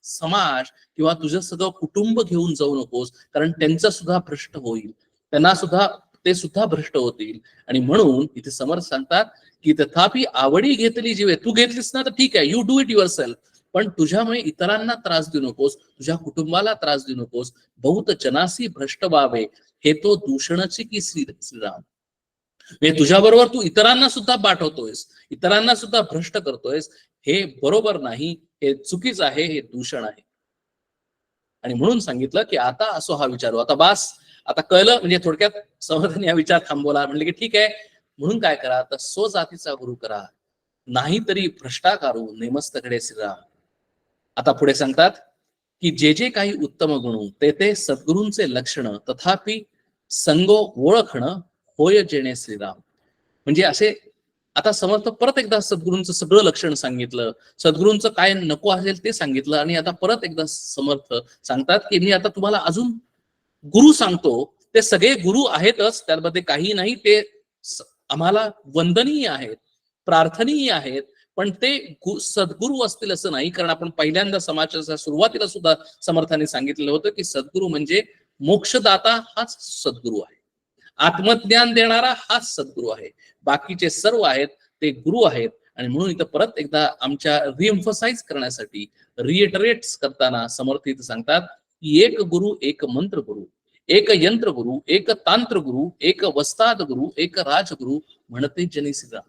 समाज किंवा तुझं सगळं कुटुंब घेऊन जाऊ नकोस, कारण त्यांचं सुद्धा भ्रष्ट होईल, त्यांना सुद्धा ते सुद्धा भ्रष्ट होतील. आणि म्हणून इथे समर्थ सांगतात की तथापि आवडी घेतली जीवे, तू घेतलीस ना तर ठीक आहे, you do it your self, पण तुझ्यामुळे इतरांना त्रास देऊ नकोस, तुझ्या कुटुंबाला त्रास देऊ नकोस. बहुत जनासी भ्रष्ट व्हावे, हे तो दूषणाची की श्रीराम. म्हणजे तुझ्याबरोबर तू इतरांना सुद्धा पाठवतोयस, इतरांना सुद्धा भ्रष्ट करतोयस, हे बरोबर नाही, हे चुकीचं आहे, हे दूषण आहे. आणि म्हणून सांगितलं की आता असो हा विचारू, आता बास, आता कळलं. म्हणजे थोडक्यात समर्थांनी हा विचार थांबवला. म्हणले की ठीक आहे, म्हणून काय करा, तर स्वजातीचा गुरु करा, नाहीतरी भ्रष्टाकारू नेमस्तकडे श्रीराम. आता पुढे सांगतात की जे जे काही उत्तम गुण ते सद्गुरूंचे लक्षण, तथापि संगो ओळखणं होय जेणे श्रीराम. म्हणजे असे आता समर्थ परत एकदा सद्गुरूंचं सगळं लक्षण सांगितलं, सद्गुरूंचं काय नको असेल ते सांगितलं, आणि आता परत एकदा समर्थ सांगतात की मी आता तुम्हाला अजून गुरु सांगतो. ते सगळे गुरु आहेतच, त्यामध्ये काही नाही, ते आम्हाला वंदनीय आहेत, प्रार्थनीय आहेत, पण ते सद्गुरू असतील असं नाही. कारण आपण पहिल्यांदा समाजाच्या सुरुवातीला सुद्धा समर्थांनी सांगितलेलं होतं की सद्गुरू म्हणजे मोक्षदाता हाच सद्गुरू आहे, आत्मज्ञान देणारा हाच सद्गुरू आहे, बाकीचे सर्व आहेत ते गुरु आहेत. आणि म्हणून इथं परत एकदा आमच्या रिएम्फसाइज करण्यासाठी, रिएटरेट करताना समर्थ इथं सांगतात की एक गुरु, एक मंत्र गुरु, एक यंत्र गुरु, एक तांत्र गुरु, एक वस्ताद गुरु, एक राजगुरु म्हणते जनी श्रीराम.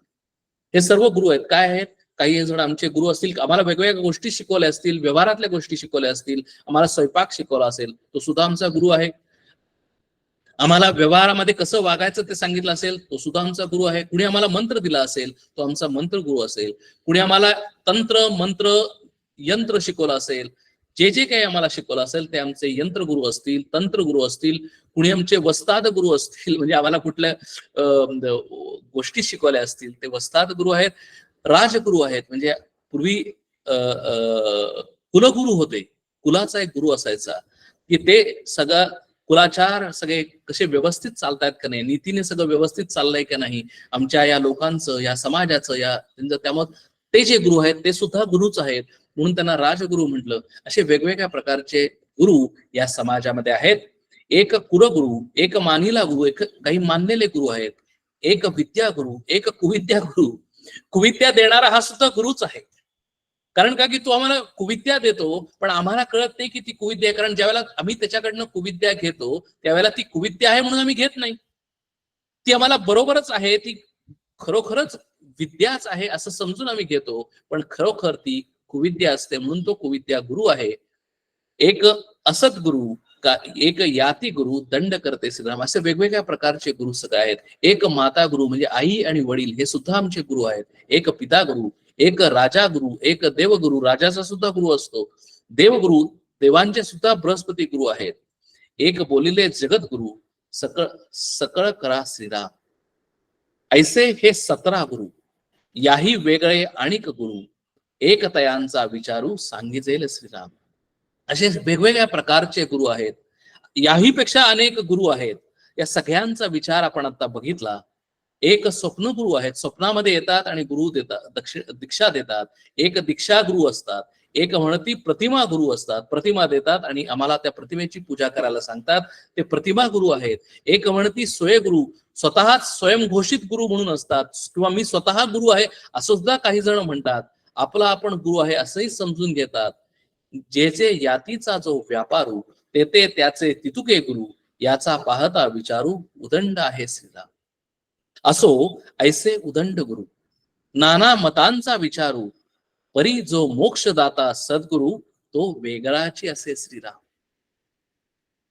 हे सर्व गुरु आहेत. काय आहेत? काही जण आमचे गुरु असतील, आम्हाला वेगवेगळ्या गोष्टी शिकवल्या असतील, व्यवहारातल्या गोष्टी शिकवल्या असतील, आम्हाला स्वयंपाक शिकवला असेल, तो सुद्धा आमचा गुरु आहे. आम्हाला व्यवहारामध्ये कसं वागायचं ते सांगितलं असेल, तो सुद्धा आमचा गुरु आहे. कुणी आम्हाला मंत्र दिला असेल, तो आमचा मंत्र गुरु असेल. कुणी आम्हाला तंत्र, मंत्र, यंत्र शिकवलं असेल, जे जे काही आम्हाला शिकवलं असेल ते आमचे यंत्र गुरु असतील, तंत्र गुरु असतील. कुणी आमचे वस्ताद गुरु असतील, म्हणजे आम्हाला कुठल्या गोष्टी शिकवल्या असतील, ते वस्ताद गुरु आहेत. राजगुरु आहेत, म्हणजे पूर्वी कुलगुरु होते, कुलाचा एक गुरु असायचा की ते सगळं कुलाचार सगळे कसे व्यवस्थित चालतायत का नाही, नीतीने सगळं व्यवस्थित चाललंय का नाही, आमच्या या लोकांचं, या समाजाचं, या त्यामुळे ते जे गुरु आहेत ते सुद्धा गुरुच आहेत, म्हणून त्यांना राजगुरु म्हटलं. असे वेगवेगळ्या प्रकारचे गुरु या समाजामध्ये आहेत. एक कुलगुरु, एक मानिला गुरु, एक काही मानलेले गुरु आहेत, एक विद्या गुरु, एक कुविद्या गुरु. कुविद्या देणारा हा सुद्धा गुरुच आहे. कारण का की तो आम्हाला कुविद्या देतो, पण आम्हाला कळत नाही की ती कुविद्या आहे. कारण ज्यावेळेला आम्ही त्याच्याकडनं कुविद्या घेतो त्यावेळेला ती कुविद्या आहे म्हणून आम्ही घेत नाही. ती आम्हाला बरोबरच आहे, ती खरोखरच विद्याच आहे असं समजून आम्ही घेतो, पण खरोखर ती कुविद्या असते, म्हणून तो कुविद्या गुरु आहे. एक असत गुरु, एक याती गुरु, दंड करते श्रीराम, असे वेगवेगळ्या प्रकारचे गुरु सगळे आहेत. एक माता गुरु म्हणजे आई आणि वडील हे सुद्धा आमचे गुरु आहेत. एक पिता गुरु, एक राजा गुरु, एक देवगुरु, राजाचा सुद्धा गुरु असतो. देवगुरु, देवांचे सुद्धा बृहस्पती गुरु आहेत. एक बोलिले जगत गुरु, सकळ सकळ करा श्रीराम. ऐसे हे 17 गुरु, याही वेगळे आणिक गुरु, एक तयांचा विचारू सांगिजेल श्रीराम. असे वेगवेगळ्या प्रकारचे गुरु आहेत. याही पेक्षा अनेक गुरु आहेत. या सगळ्यांचा विचार आपण आता बघितला. एक स्वप्न गुरु आहेत, स्वप्नामध्ये येतात आणि गुरु देतात, दीक्षा देतात. एक दीक्षा गुरु असतात. एक म्हणती प्रतिमा गुरु असतात, प्रतिमा देतात आणि आम्हाला त्या प्रतिमेची पूजा करायला सांगतात, ते प्रतिमा गुरु आहेत. एक म्हणती स्वय गुरु, स्वतःच स्वयंघोषित गुरु म्हणून असतात, किंवा मी स्वतः गुरु आहे असं सुद्धा काही जण म्हणतात. आपला आपण गुरु आहे असंही समजून घेतात. जेचे यातीचा जो व्यापारू, ते त्याचे तितुके गुरु, याचा पाहता विचारू उदंड आहे श्रीराम. असो ऐसे उदंड गुरु, नाना मतांचा विचारू, परी जो मोक्षदाता सद्गुरु, तो वेगळाची असे श्रीराम.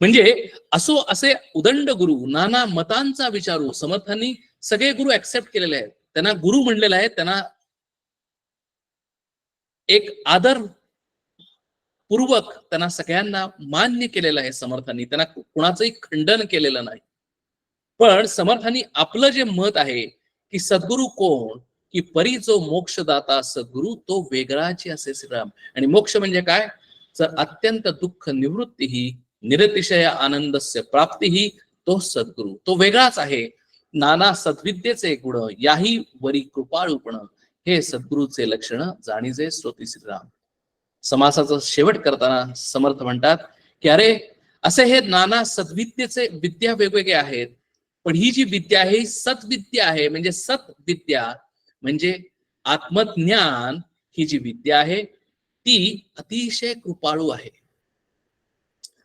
म्हणजे असो असे उदंड गुरु, नाना मतांचा विचारू. समर्थांनी सगळे गुरु ऍक्सेप्ट केलेले आहेत, त्यांना गुरु म्हणलेलं आहे, त्यांना एक आदर पूर्वक त्यांना सगळ्यांना मान्य केलेलं आहे समर्थांनी, त्यांना कुणाचंही खंडन केलेलं नाही. पण समर्थांनी आपलं जे मत आहे की सद्गुरु कोण, की परी जो मोक्षदाता सद्गुरु, तो वेगळाची असे श्रीराम. आणि मोक्ष म्हणजे काय? तर अत्यंत दुःख निवृत्ती ही, निरतिशय आनंदस्य प्राप्ती ही, तो सद्गुरु, तो वेगळाच आहे. नाना सद्विद्येचे गुण, याही वरी कृपाळूपण, हे सद्गुरूचे लक्षण जाणीजे श्रोती श्रीराम. समासाचा शेवट करताना समर्थ म्हणतात की अरे असे हे नाना सद्विद्येचे विद्या वेगवेगळे आहेत, पण ही जी विद्या आहे ही सत्विद्या आहे. म्हणजे सत्विद्या म्हणजे आत्मज्ञान, ही जी विद्या आहे ती अतिशय कृपाळू आहे.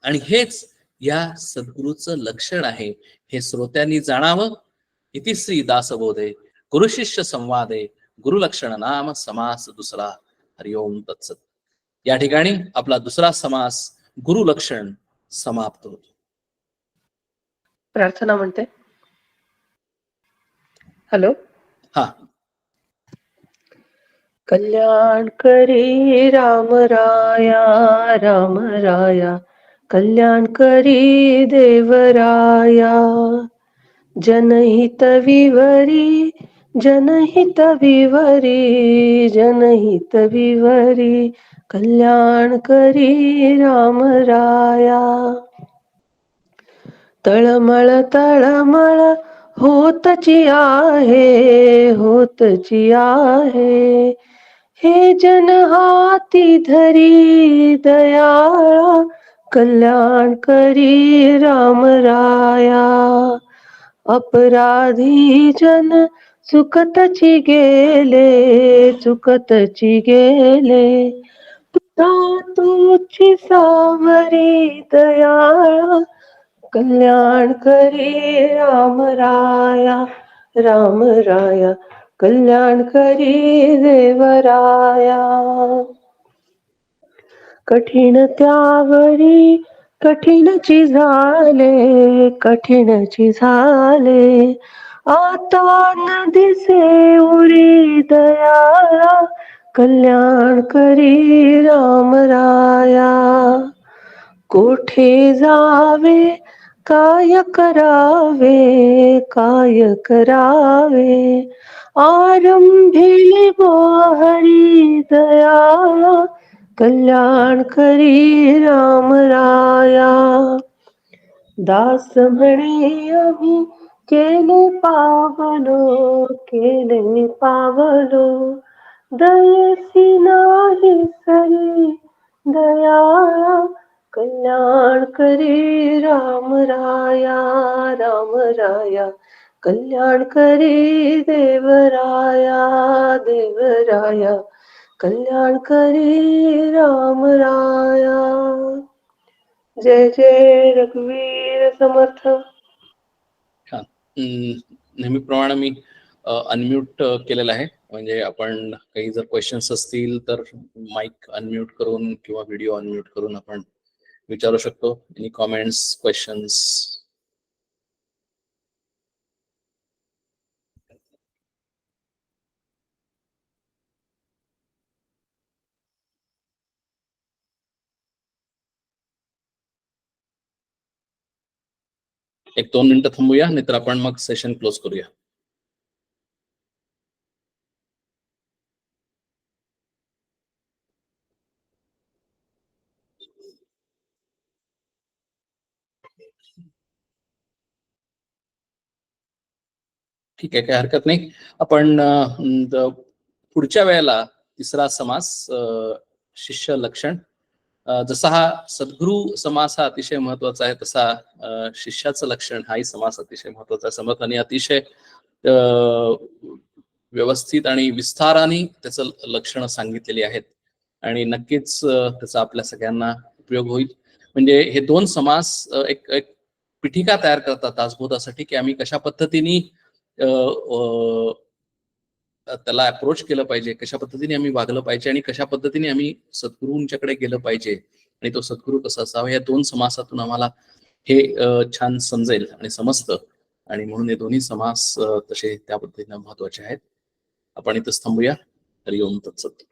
आणि हेच या सद्गुरूचं लक्षण आहे, हे श्रोत्यांनी जाणावं. इति श्री दासबोधे गुरुशिष्य संवादे गुरुलक्षण नाम समास दुसरा. हरिओम तत्सत. या ठिकाणी आपला दुसरा समास गुरुलक्षण समाप्त होतो. प्रार्थना म्हणते. हॅलो. हा. कल्याण करी राम राया, राम राया, कल्याण करी देवराया. जनहित विवरी, जनहित विवरी, जनहित विवरी, कल्याण करी राम राया. तळमळ तळमळ होतची आहे, होतची आहे. हे जन हाती धरी दयाळा, कल्याण करी राम राया. अपराधी जन चुकतची गेले, चुकतची गेले. तुझी सावरी दयाळा, कल्याण करी राम राया. राम राया, कल्याण करी देवराया. कठीण त्यावरी कठीणची झाले, कठीणची झाले. आता न दिसे उरी दयाळा, कल्याण करी राम राया. कोठे जावे, काय करावे, काय करावे. आरंभिली हरी दयाळा, कल्याण करी राम राया. दास म्हणे आम्ही केले पावलो, केले पावलो. दयेसी नाही सरी दयाळा, कल्याण करी राम राया. राम राया, कल्याण करी देवराया. देवराया, कल्याण करी राम राया. जय जय रघुवीर समर्थ. छान. नेहमीप्रमाणे मी अनम्यूट केलेलं आहे, म्हणजे आपण काही जर क्वेश्चन्स असतील तर माईक अनम्यूट करून किंवा व्हिडिओ अनम्यूट करून आपण विचारू शकतो. Any comments, questions? एक 2 मिनिटं थांबूया, नाहीतर आपण मग सेशन क्लोज करूया. ठीक आहे, काही हरकत नाही. आपण पुढच्या वेळेला तिसरा समास शिष्य लक्षण, जसा हा सद्गुरु समास हा अतिशय महत्वाचा आहे, तसा शिष्याचं लक्षण हाही समास अतिशय महत्वाचा आहे. समर्थांनी अतिशय व्यवस्थित आणि विस्ताराने त्याचं लक्षणं सांगितलेली आहेत आणि नक्कीच त्याचा आपल्या सगळ्यांना उपयोग होईल. म्हणजे हे 2 समास एक एक पीठिका तयार करतात दासबोधासाठी, की आम्ही कशा पद्धतीने त्याला अप्रोच केलं पाहिजे, कशा पद्धतीने आम्ही वागलं पाहिजे आणि कशा पद्धतीने आम्ही सद्गुरूंच्याकडे गेलं पाहिजे आणि तो सद्गुरू कसा असावा, या 2 समासातून आम्हाला हे छान समजेल आणि समजतं. आणि म्हणून हे दोन्ही समास तसे त्या पद्धतीने महत्वाचे आहेत. आपण इथंच थांबूया. हरिओम तत्सत.